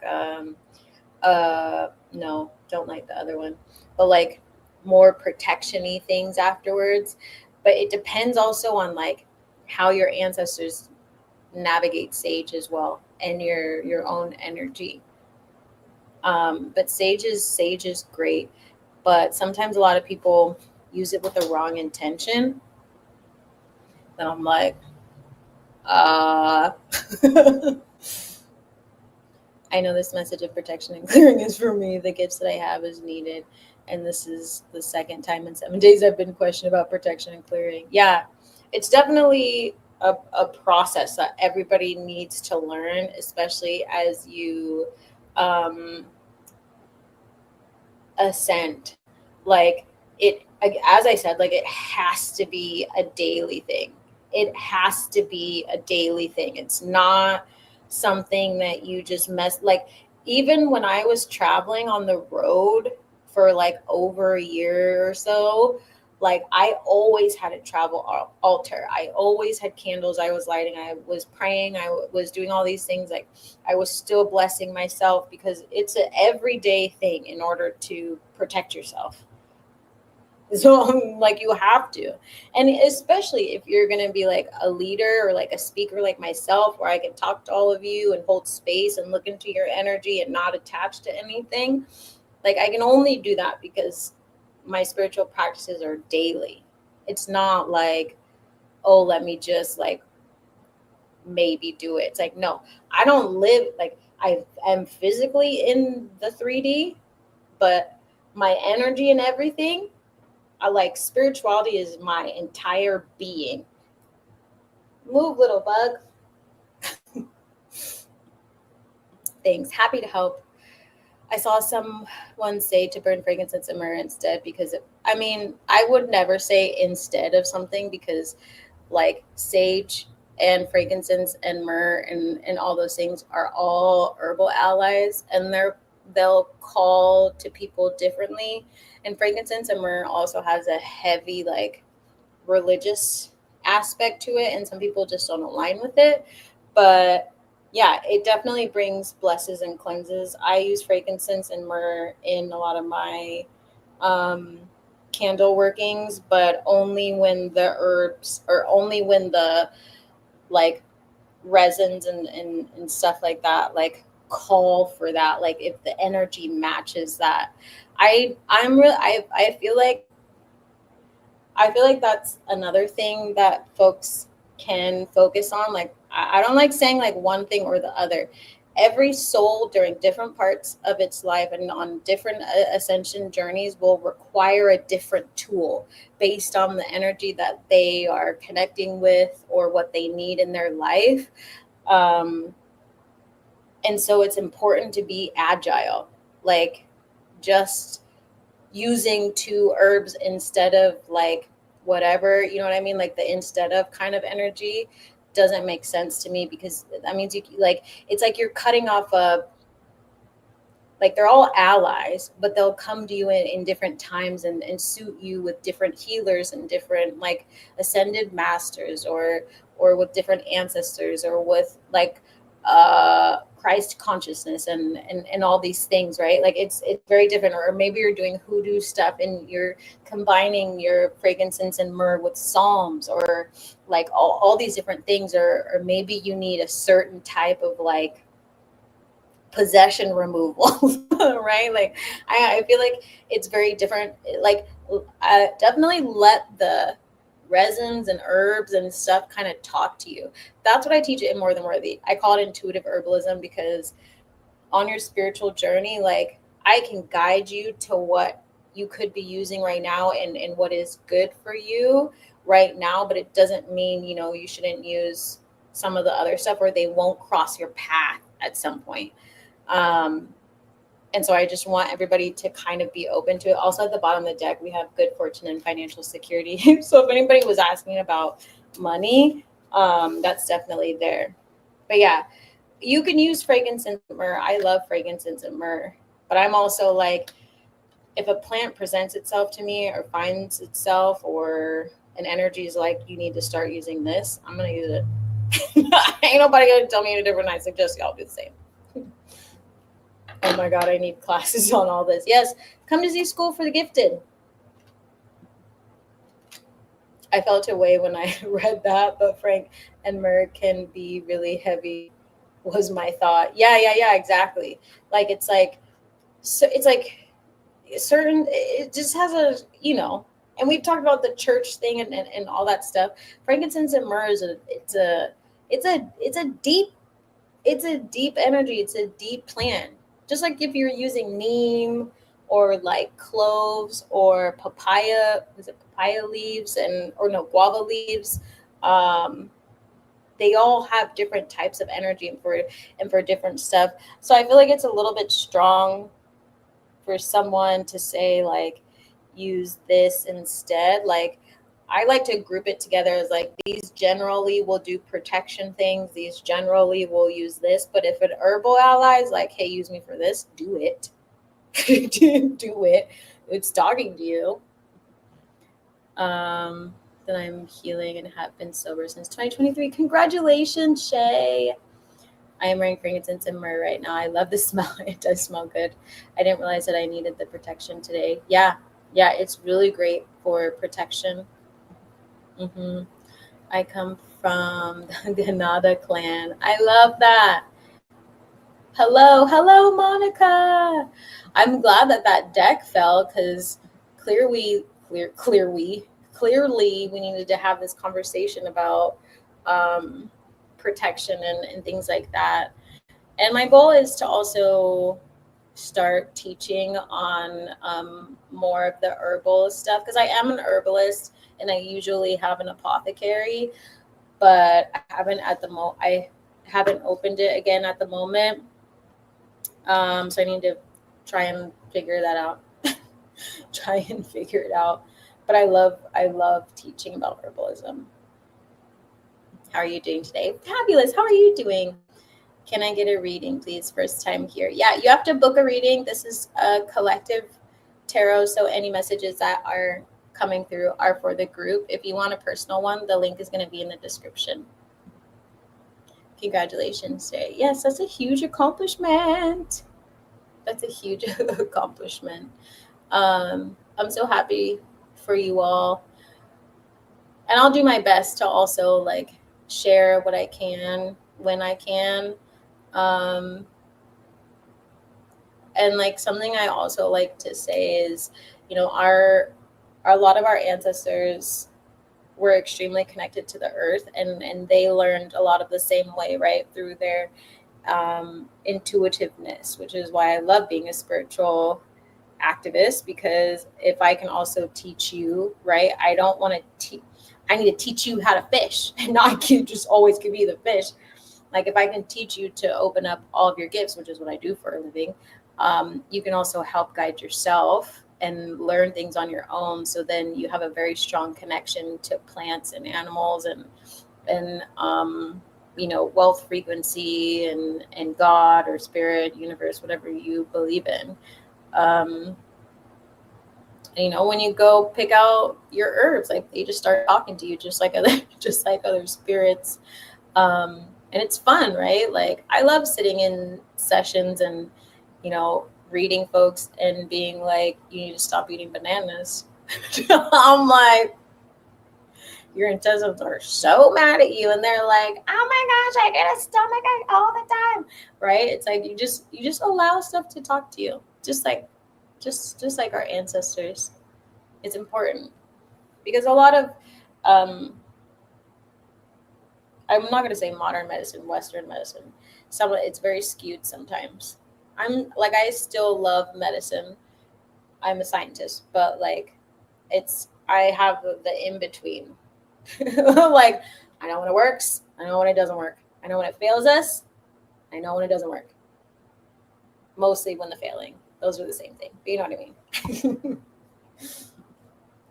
no, don't like the other one, but like more protection-y things afterwards. But it depends also on like how your ancestors navigate sage as well, and your own energy. But sage is great, but sometimes a lot of people use it with the wrong intention. Then I'm like, I know this message of protection and clearing is for me. The gifts that I have is needed. And this is the second time in 7 days I've been questioned about protection and clearing. Yeah, it's definitely a process that everybody needs to learn, especially as you ascend. Like it, as I said, like it has to be a daily thing. It has to be a daily thing. It's not something that you just like even when I was traveling on the road for like over a year or so, like I always had a travel altar. I always had candles I was lighting. I was praying. I was doing all these things. Like I was still blessing myself, because it's an everyday thing in order to protect yourself. So like you have to, and especially if you're going to be like a leader or like a speaker like myself, where I can talk to all of you and hold space and look into your energy and not attach to anything. Like I can only do that because my spiritual practices are daily. It's not like, oh, let me just like maybe do it. It's like, no, I don't live, like, I am physically in the 3D, but my energy and everything, I like, spirituality is my entire being. Move, little bug. Thanks. Happy to help. I saw someone say to burn frankincense and myrrh instead, because I would never say instead of something, because like sage and frankincense and myrrh and all those things are all herbal allies, and they'll call to people differently. And frankincense and myrrh also has a heavy like religious aspect to it, and some people just don't align with it. But yeah, it definitely brings blesses and cleanses. I use frankincense and myrrh in a lot of my candle workings, but only when the herbs, or only when the like resins and stuff like that like call for that, like if the energy matches that. I feel like that's another thing that folks can focus on. Like, I don't like saying like one thing or the other. Every soul during different parts of its life and on different ascension journeys will require a different tool based on the energy that they are connecting with or what they need in their life. Um, and so it's important to be agile, like just using two herbs instead of like whatever, you know what I mean, like the instead of kind of energy doesn't make sense to me, because that means you like, it's like you're cutting off a, like they're all allies, but they'll come to you in different times and suit you with different healers and different like ascended masters, or with different ancestors, or with like Christ consciousness and all these things, right? Like it's very different. Or maybe you're doing hoodoo stuff and you're combining your frankincense and myrrh with psalms, or like all these different things, or maybe you need a certain type of like possession removal, right? Like I feel like it's very different. Like definitely let the resins and herbs and stuff kind of talk to you. That's what I teach in More Than Worthy. I call it intuitive herbalism, because on your spiritual journey, like I can guide you to what you could be using right now and what is good for you right now, but it doesn't mean, you shouldn't use some of the other stuff, or they won't cross your path at some point. Um, and so I just want everybody to kind of be open to it. Also, at the bottom of the deck, we have good fortune and financial security. So if anybody was asking about money, that's definitely there. But yeah, you can use frankincense and myrrh. I love frankincense and myrrh, but I'm also like, if a plant presents itself to me or finds itself, or an energy is like, you need to start using this, I'm going to use it. Ain't nobody going to tell me any different. I suggest y'all do the same. Oh my God, I need classes on all this. Yes, come to Z School for the Gifted. I felt a way when I read that, but Frank and Myrrh can be really heavy, was my thought. Yeah, exactly. Like, it's like, so it's like certain, it just has a, and we've talked about the church thing and all that stuff. Frankincense and myrrh is it's a deep energy. It's a deep plant. Just like if you're using neem or like cloves or papaya, is it papaya leaves or no, guava leaves? Um, they all have different types of energy and for different stuff. So I feel like it's a little bit strong for someone to say like use this instead. Like I like to group it together as like, these generally will do protection things, these generally will use this, but if an herbal ally is like, hey, use me for this, do it. Do it. It's talking to you. Then I'm healing and have been sober since 2023. Congratulations, Shay. I am wearing frankincense and myrrh right now. I love the smell. It does smell good. I didn't realize that I needed the protection today. Yeah, it's really great for protection. I come from the Ganada clan. I love that. Hello, Monica. I'm glad that deck fell, because clearly we needed to have this conversation about protection and things like that. And my goal is to also start teaching on more of the herbal stuff, because I am an herbalist and I usually have an apothecary, but I haven't opened it again at the moment. So I need to try and figure that out. Try and figure it out. But I love teaching about herbalism. How are you doing today? Fabulous. How are you doing? Can I get a reading, please? First time here. Yeah, you have to book a reading. This is a collective tarot, so any messages that are coming through are for the group. If you want a personal one, the link is going to be in the description. Congratulations, Jay. Yes, that's a huge accomplishment. That's a huge accomplishment. I'm so happy for you all. And I'll do my best to also like share what I can when I can. And like something I also like to say is, you know, a lot of our ancestors were extremely connected to the earth, and they learned a lot of the same way, right? Through their intuitiveness, which is why I love being a spiritual activist, because if I can also teach you, right? I don't want to I need to teach you how to fish and not just always give you the fish. Like if I can teach you to open up all of your gifts, which is what I do for a living, you can also help guide yourself and learn things on your own. So then you have a very strong connection to plants and animals and you know, wealth frequency and God or spirit, universe, whatever you believe in. And, you know, when you go pick out your herbs, like they just start talking to you just like other spirits. And it's fun, right? Like I love sitting in sessions and, you know, reading folks and being like, you need to stop eating bananas. I'm like, your intestines are so mad at you, and they're like, oh my gosh, I get a stomachache all the time, right? It's like you just allow stuff to talk to you, just like our ancestors. It's important because a lot of I'm not going to say modern medicine, Western medicine. It's very skewed sometimes. I still love medicine. I'm a scientist, but like, I have the in between. Like, I know when it works. I know when it doesn't work. I know when it fails us. I know when it doesn't work. Mostly when the failing. Those are the same thing. But you know what I mean?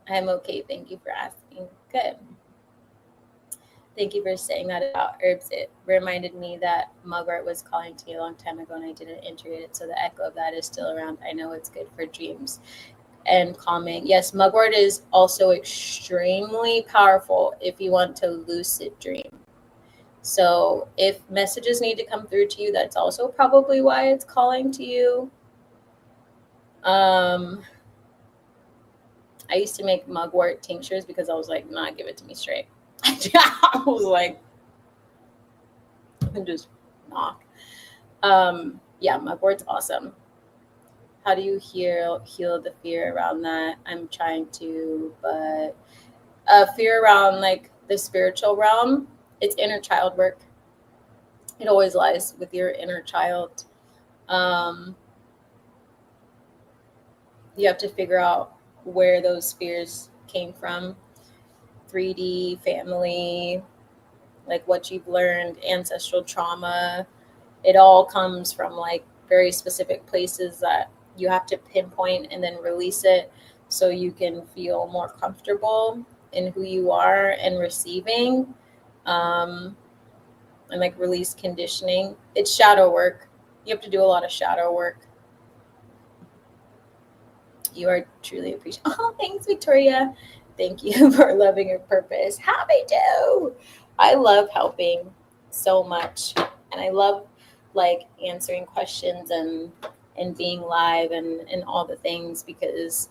I'm okay. Thank you for asking. Good. Thank you for saying that about herbs. It reminded me that mugwort was calling to me a long time ago and I didn't integrate it. So the echo of that is still around. I know it's good for dreams and calming. Yes, mugwort is also extremely powerful if you want to lucid dream. So if messages need to come through to you, that's also probably why it's calling to you. I used to make mugwort tinctures because I was like, nah, give it to me straight. I was like, and just knock. Yeah, mugwort's awesome. How do you heal the fear around that? I'm trying to, but fear around like the spiritual realm, it's inner child work. It always lies with your inner child. You have to figure out where those fears came from. 3D, family, like what you've learned, ancestral trauma. It all comes from like very specific places that you have to pinpoint and then release it so you can feel more comfortable in who you are and receiving, and like release conditioning. It's shadow work. You have to do a lot of shadow work. You are truly appreciated. Oh, thanks, Victoria. Thank you for loving your purpose. Happy to. I love helping so much. And I love like answering questions and being live and all the things, because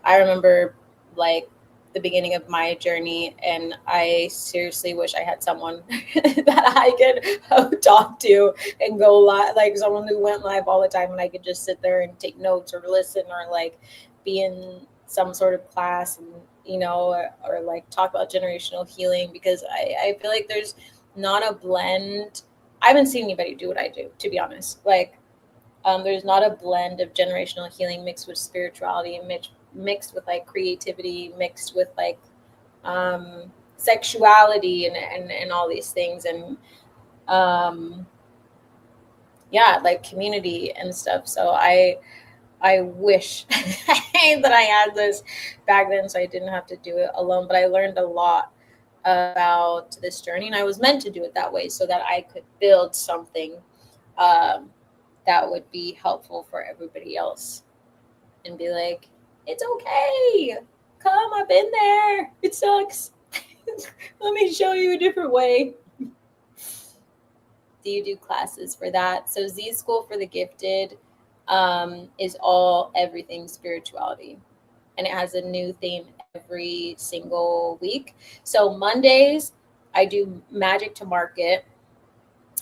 I remember like the beginning of my journey, and I seriously wish I had someone that I could talk to and go live, like someone who went live all the time, and I could just sit there and take notes or listen or like be in some sort of class and, you know, or like talk about generational healing, because I feel like there's not a blend. I haven't seen anybody do what I do, to be honest. Like, there's not a blend of generational healing mixed with spirituality, mixed with like creativity, mixed with like sexuality and all these things. And um, yeah, like community and stuff. So I wish that I had this back then so I didn't have to do it alone. But I learned a lot about this journey, and I was meant to do it that way so that I could build something um, that would be helpful for everybody else and be like, it's okay. Come, I've been there. It sucks. Let me show you a different way. Do you do classes for that? So Z School for the Gifted is everything spirituality, and it has a new theme every single week. So Mondays, I do Magic to Market.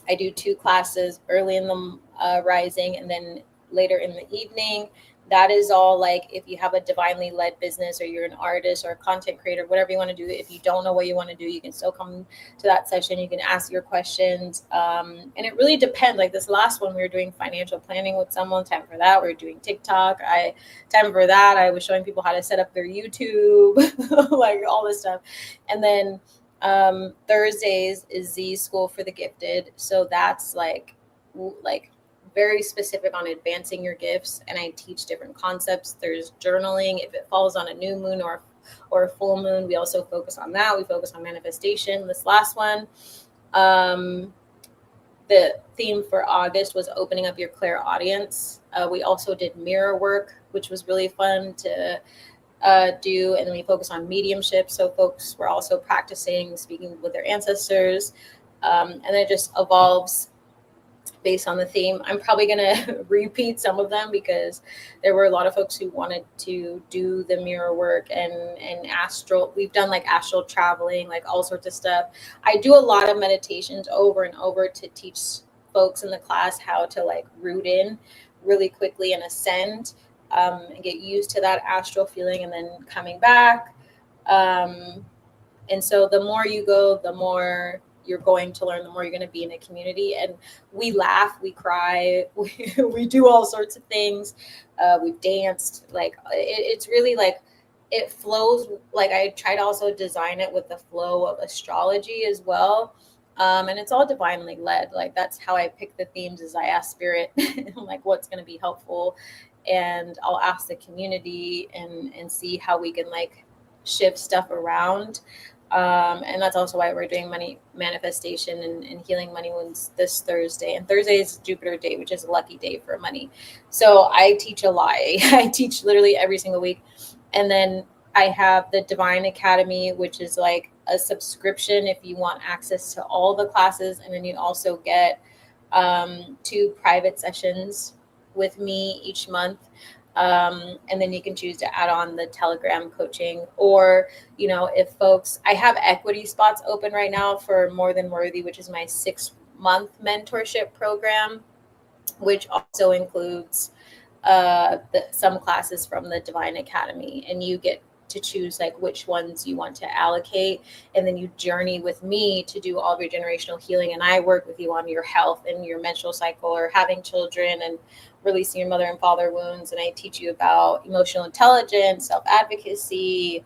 I do 2 classes early in the rising and then later in the evening. That is all like if you have a divinely led business or you're an artist or a content creator, whatever you want to do. If you don't know what you want to do, you can still come to that session. You can ask your questions. And it really depends. Like this last one, we were doing financial planning with someone. Time for that. We were doing TikTok. Time for that, I was showing people how to set up their YouTube, like all this stuff. And then Thursdays is Z School for the Gifted. So that's like very specific on advancing your gifts, and I teach different concepts. There's journaling if it falls on a new moon or a full moon. We also focus on that. We focus on manifestation. This last one, the theme for August was opening up your clairaudience. We also did mirror work, which was really fun to do, and then we focus on mediumship. So folks were also practicing speaking with their ancestors, and it just evolves based on the theme. I'm probably going to repeat some of them because there were a lot of folks who wanted to do the mirror work and astral. We've done like astral traveling, like all sorts of stuff. I do a lot of meditations over and over to teach folks in the class how to like root in really quickly and ascend, and get used to that astral feeling and then coming back. And so the more you go, the more you're going to learn, the more you're going to be in a community. And we laugh, we cry, we do all sorts of things. We've danced. Like it's really like it flows. Like I try to also design it with the flow of astrology as well. And it's all divinely led. Like that's how I pick the themes, is I ask spirit like what's going to be helpful, and I'll ask the community and see how we can like shift stuff around. And that's also why we're doing money manifestation and healing money wounds this Thursday. And Thursday is Jupiter Day, which is a lucky day for money. So I teach a lot. I teach literally every single week. And then I have the Divine Academy, which is like a subscription if you want access to all the classes. And then you also get 2 private sessions with me each month. And then you can choose to add on the Telegram coaching, or, you know, if folks, I have equity spots open right now for More Than Worthy, which is my 6-month mentorship program, which also includes some classes from the Divine Academy, and you get to choose like which ones you want to allocate, and then you journey with me to do all of your generational healing, and I work with you on your health and your menstrual cycle or having children and releasing your mother and father wounds. And I teach you about emotional intelligence, self-advocacy,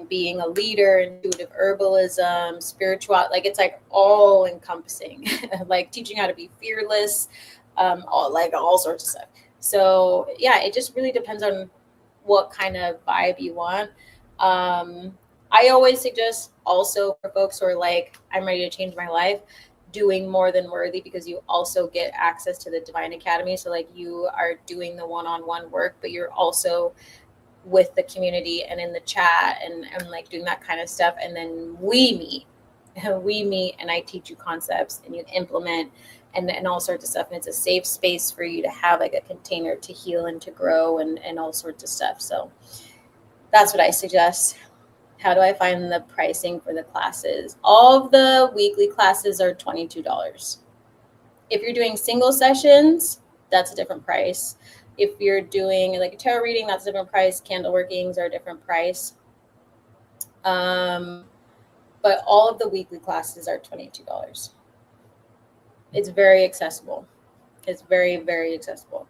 being a leader, intuitive herbalism, spiritual, like it's like all encompassing, like teaching how to be fearless, all sorts of stuff. So yeah, it just really depends on what kind of vibe you want. I always suggest also for folks who are like, I'm ready to change my life, doing More Than Worthy, because you also get access to the Divine Academy. So like you are doing the one-on-one work, but you're also with the community and in the chat and like doing that kind of stuff. And then we meet and I teach you concepts and you implement and all sorts of stuff. And it's a safe space for you to have like a container to heal and to grow and all sorts of stuff. So that's what I suggest. How do I find the pricing for the classes? All of the weekly classes are $22. If you're doing single sessions, that's a different price. If you're doing like a tarot reading, that's a different price. Candle workings are a different price. But but all of the weekly classes are $22. It's very accessible. It's very, very accessible.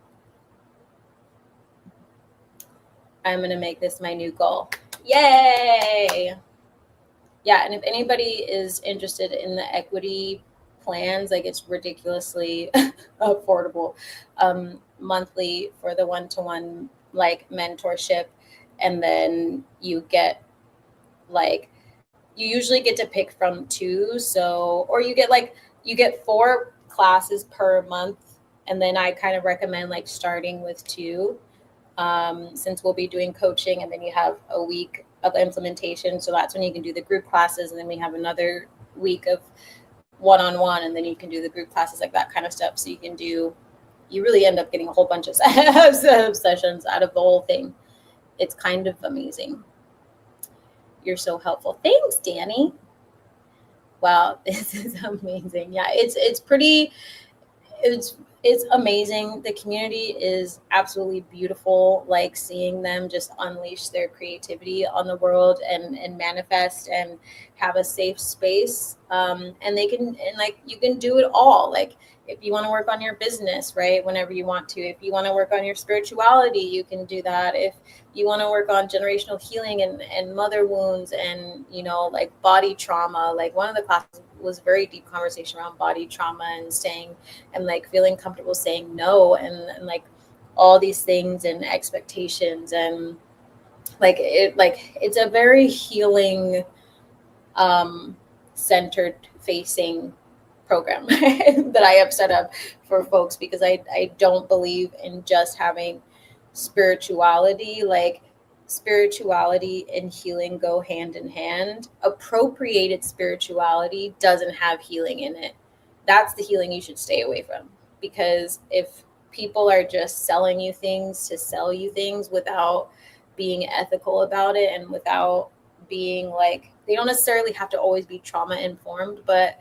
I'm going to make this my new goal. Yay! Yeah, and if anybody is interested in the equity plans, like it's ridiculously affordable monthly for the one-to-one like mentorship, and then you get like you usually get to pick from two, so or you get 4 classes per month, and then I kind of recommend like starting with 2, since we'll be doing coaching, and then you have a week of implementation, so that's when you can do the group classes, and then we have another week of one-on-one, and then you can do the group classes, like that kind of stuff. So you really end up getting a whole bunch of sessions out of the whole thing. It's kind of amazing. You're so helpful. Thanks, Danny. Wow, this is amazing. Yeah, it's amazing. The community is absolutely beautiful. Like seeing them just unleash their creativity on the world and manifest and have a safe space. And you can do it all. Like if you want to work on your business, right? Whenever you want to, if you want to work on your spirituality, you can do that. If you want to work on generational healing and mother wounds and, like body trauma, like one of the classes was very deep conversation around body trauma and saying, and like feeling comfortable saying no, and like all these things and expectations, and it's a very healing, centered facing program that I have set up for folks, because I don't believe in just having spirituality. Like spirituality and healing go hand in hand. Appropriated spirituality doesn't have healing in it. That's the healing you should stay away from, because if people are just selling you things to sell you things without being ethical about it, and without being like, they don't necessarily have to always be trauma informed, but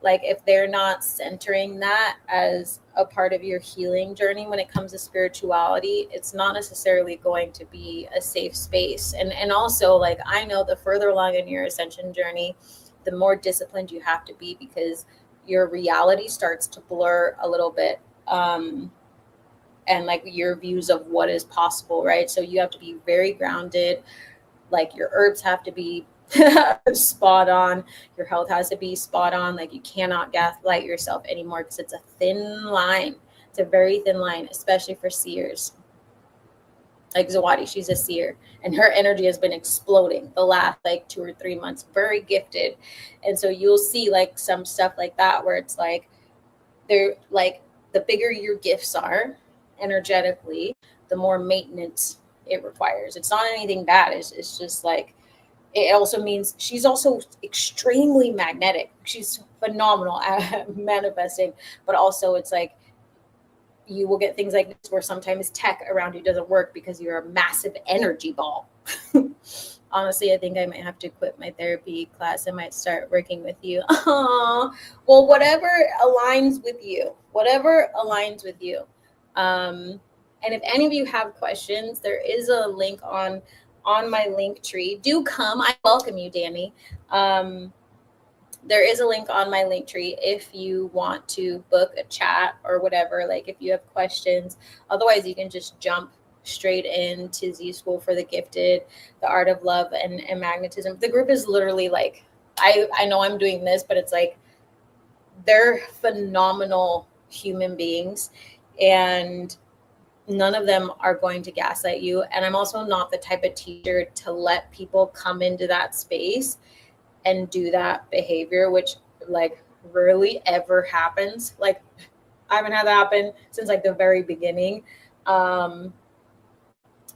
like if they're not centering that as a part of your healing journey when it comes to spirituality, it's not necessarily going to be a safe space. And also, like, I know the further along in your ascension journey, the more disciplined you have to be, because your reality starts to blur a little bit, and like your views of what is possible, right? So you have to be very grounded. Like your herbs have to be spot on, your health has to be spot on. Like you cannot gaslight yourself anymore, because it's a thin line. It's a very thin line, especially for seers. Like Zawadi, she's a seer, and her energy has been exploding the last like 2 or 3 months. Very gifted. And so you'll see like some stuff like that where it's like, they're like, the bigger your gifts are energetically, the more maintenance it requires. It's not anything bad. It's just like, it also means she's also extremely magnetic. She's phenomenal at manifesting, but also it's like you will get things like this where sometimes tech around you doesn't work because you're a massive energy ball. Honestly, I think I might have to quit my therapy class. I might start working with you. Well, whatever aligns with you, And if any of you have questions, there is a link on my link tree. Do come. I welcome you, Danny. There is a link on my link tree if you want to book a chat or whatever, like if you have questions. Otherwise, you can just jump straight into Z School for the Gifted, the Art of Love and Magnetism. The group is literally like, I know I'm doing this, but it's like, they're phenomenal human beings, and none of them are going to gaslight you. And I'm also not the type of teacher to let people come into that space and do that behavior, which like rarely ever happens. Like I haven't had that happen since like the very beginning.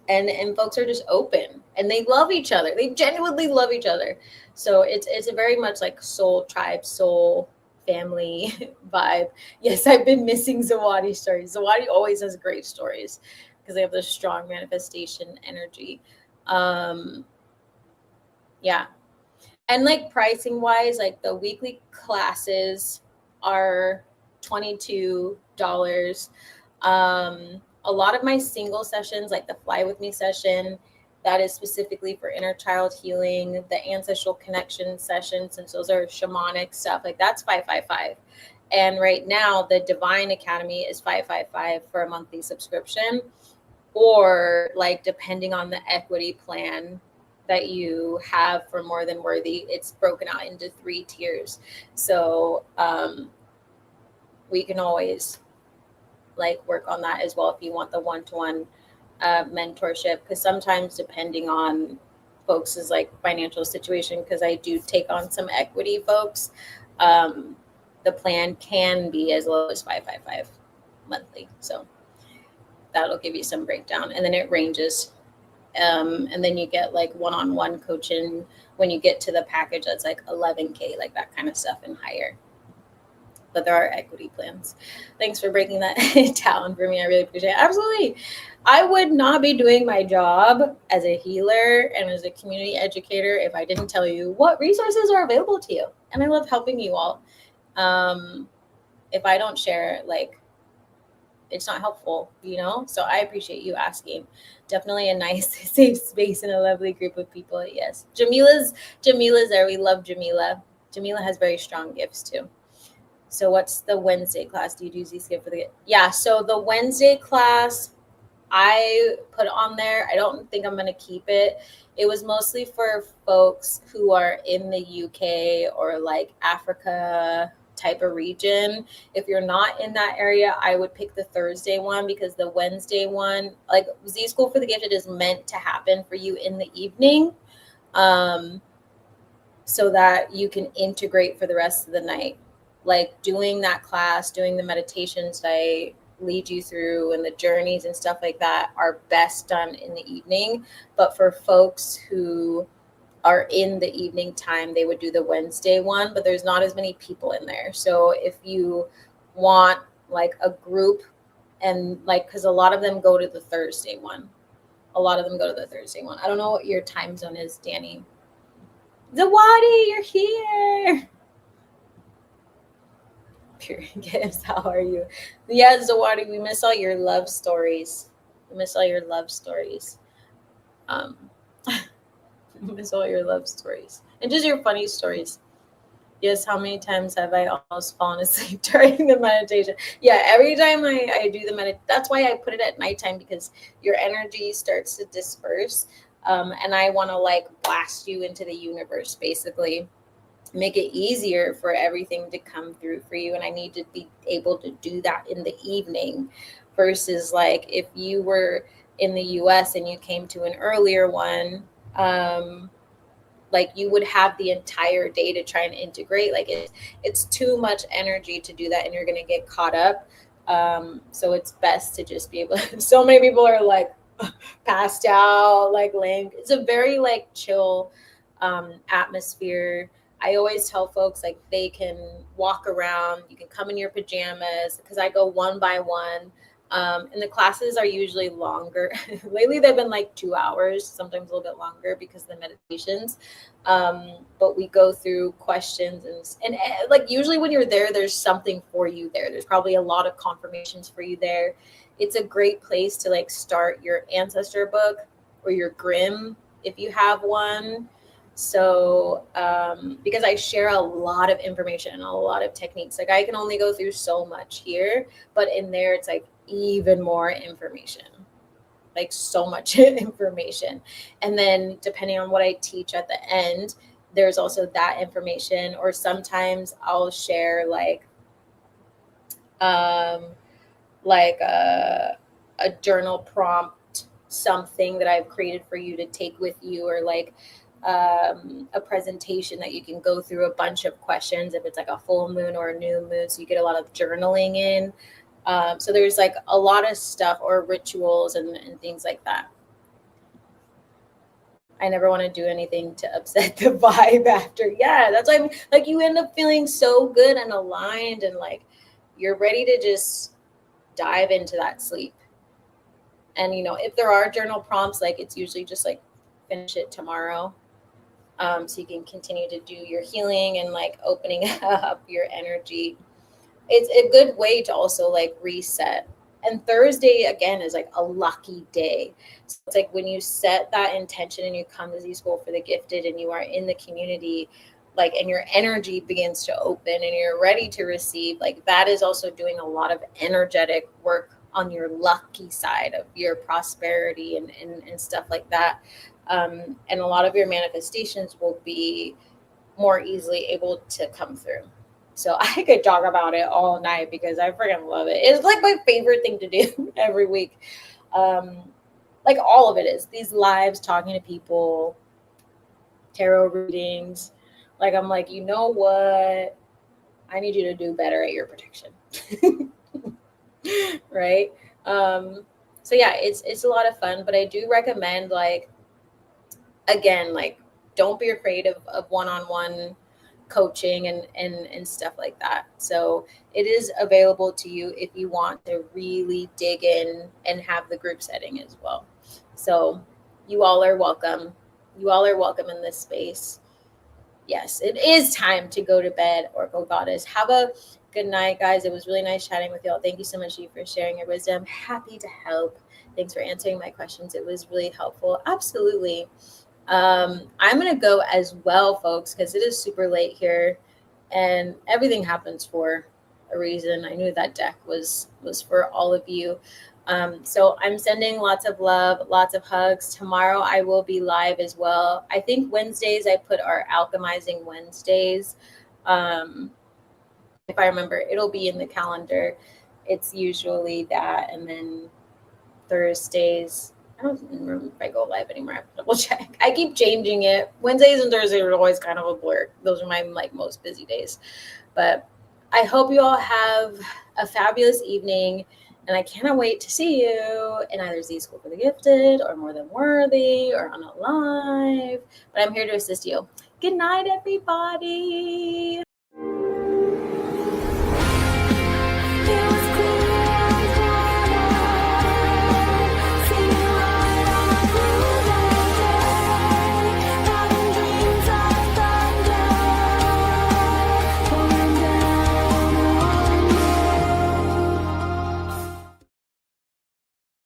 And folks are just open, and they love each other. They genuinely love each other. So it's a very much like soul tribe, soul family vibe. Yes, I've been missing Zawadi stories. Zawadi always has great stories because they have this strong manifestation energy. Yeah. And like pricing wise, like the weekly classes are $22. A lot of my single sessions, like the Fly With Me session that is specifically for inner child healing. The ancestral connection sessions, since those are shamanic stuff, like that's 555. And right now, the Divine Academy is 555 for a monthly subscription, or like depending on the equity plan that you have for More Than Worthy, it's broken out into 3 tiers. So we can always like work on that as well if you want the one-to-one mentorship, because sometimes depending on folks' like financial situation, because I do take on some equity folks, the plan can be as low as 555 monthly. So that'll give you some breakdown, and then it ranges. And then you get like one-on-one coaching when you get to the package that's like 11K, like that kind of stuff and higher. But there are equity plans. Thanks for breaking that down for me. I really appreciate it. Absolutely. I would not be doing my job as a healer and as a community educator if I didn't tell you what resources are available to you. And I love helping you all. If I don't share, like, it's not helpful, you know? So I appreciate you asking. Definitely a nice, safe space and a lovely group of people. Yes. Jamila's there. We love Jamila. Jamila has very strong gifts too. So what's the Wednesday class? Do you do Z-Skip for the... Yeah, so the Wednesday class I put on there, I don't think I'm going to keep it. It was mostly for folks who are in the UK or like Africa type of region. If you're not in that area, I would pick the Thursday one, because the Wednesday one, like Z School for the Gifted, is meant to happen for you in the evening, so that you can integrate for the rest of the night. Like doing that class, doing the meditations that I lead you through and the journeys and stuff like that are best done in the evening. But for folks who are in the evening time, they would do the Wednesday one, but there's not as many people in there. So if you want like a group, and like, because a lot of them go to the Thursday one. I don't know what your time zone is, Danny. Zawadi, you're here. Pure gifts, how are you? Yeah, Zawadi, we miss all your love stories. We miss all your love stories. We miss all your love stories. And just your funny stories. Yes, how many times have I almost fallen asleep during the meditation? Yeah, every time I do the meditation, that's why I put it at nighttime, because your energy starts to disperse. And I want to like blast you into the universe, basically. Make it easier for everything to come through for you. And I need to be able to do that in the evening, versus like if you were in the US and you came to an earlier one, like you would have the entire day to try and integrate. Like it's too much energy to do that, and you're going to get caught up. So it's best to just be able so many people are like passed out, like laying. It's a very like chill atmosphere. I always tell folks like they can walk around, you can come in your pajamas, because I go one by one. And the classes are usually longer. Lately, they've been like 2 hours, sometimes a little bit longer because of the meditations. But we go through questions and like usually when you're there, there's something for you there. There's probably a lot of confirmations for you there. It's a great place to like start your ancestor book or your Grimm if you have one. So because I share a lot of information and a lot of techniques, like I can only go through so much here, but in there it's like even more information, like so much information. And then depending on what I teach at the end, there's also that information. Or sometimes I'll share like a journal prompt, something that I've created for you to take with you, or like a presentation that you can go through a bunch of questions if it's like a full moon or a new moon, so you get a lot of journaling in. So there's like a lot of stuff, or rituals and things like that. I never want to do anything to upset the vibe after. Yeah, that's why I'm like, you end up feeling so good and aligned, and like you're ready to just dive into that sleep. And you know, if there are journal prompts, like it's usually just like finish it tomorrow. So you can continue to do your healing and like opening up your energy. It's a good way to also like reset. And Thursday, again, is like a lucky day. So it's like when you set that intention and you come to Z School for the Gifted and you are in the community, like, and your energy begins to open and you're ready to receive, like, that is also doing a lot of energetic work on your lucky side of your prosperity and stuff like that. And a lot of your manifestations will be more easily able to come through. So I could talk about it all night because I freaking love it. It's like my favorite thing to do every week. Like all of it is these lives, talking to people, tarot readings. Like I'm like, you know what? I need you to do better at your protection. Right? So yeah, it's a lot of fun, but I do recommend, like, again, like, don't be afraid of one-on-one coaching and stuff like that. So it is available to you if you want to really dig in and have the group setting as well. So you all are welcome. You all are welcome in this space. Yes, it is time to go to bed, Oracle Goddess. Have a good night, guys. It was really nice chatting with y'all. Thank you so much, Eve, for sharing your wisdom. Happy to help. Thanks for answering my questions. It was really helpful. Absolutely. I'm going to go as well, folks, because it is super late here and everything happens for a reason. I knew that deck was for all of you. So I'm sending lots of love, lots of hugs. Tomorrow I will be live as well. I think Wednesdays I put our Alchemizing Wednesdays. If I remember, it'll be in the calendar. It's usually that. And then Thursdays, I don't remember if I go live anymore. I have to double check. I keep changing it. Wednesdays and Thursdays are always kind of a blur. Those are my like most busy days. But I hope you all have a fabulous evening. And I cannot wait to see you in either Z School for the Gifted or More Than Worthy or on a live. But I'm here to assist you. Good night, everybody.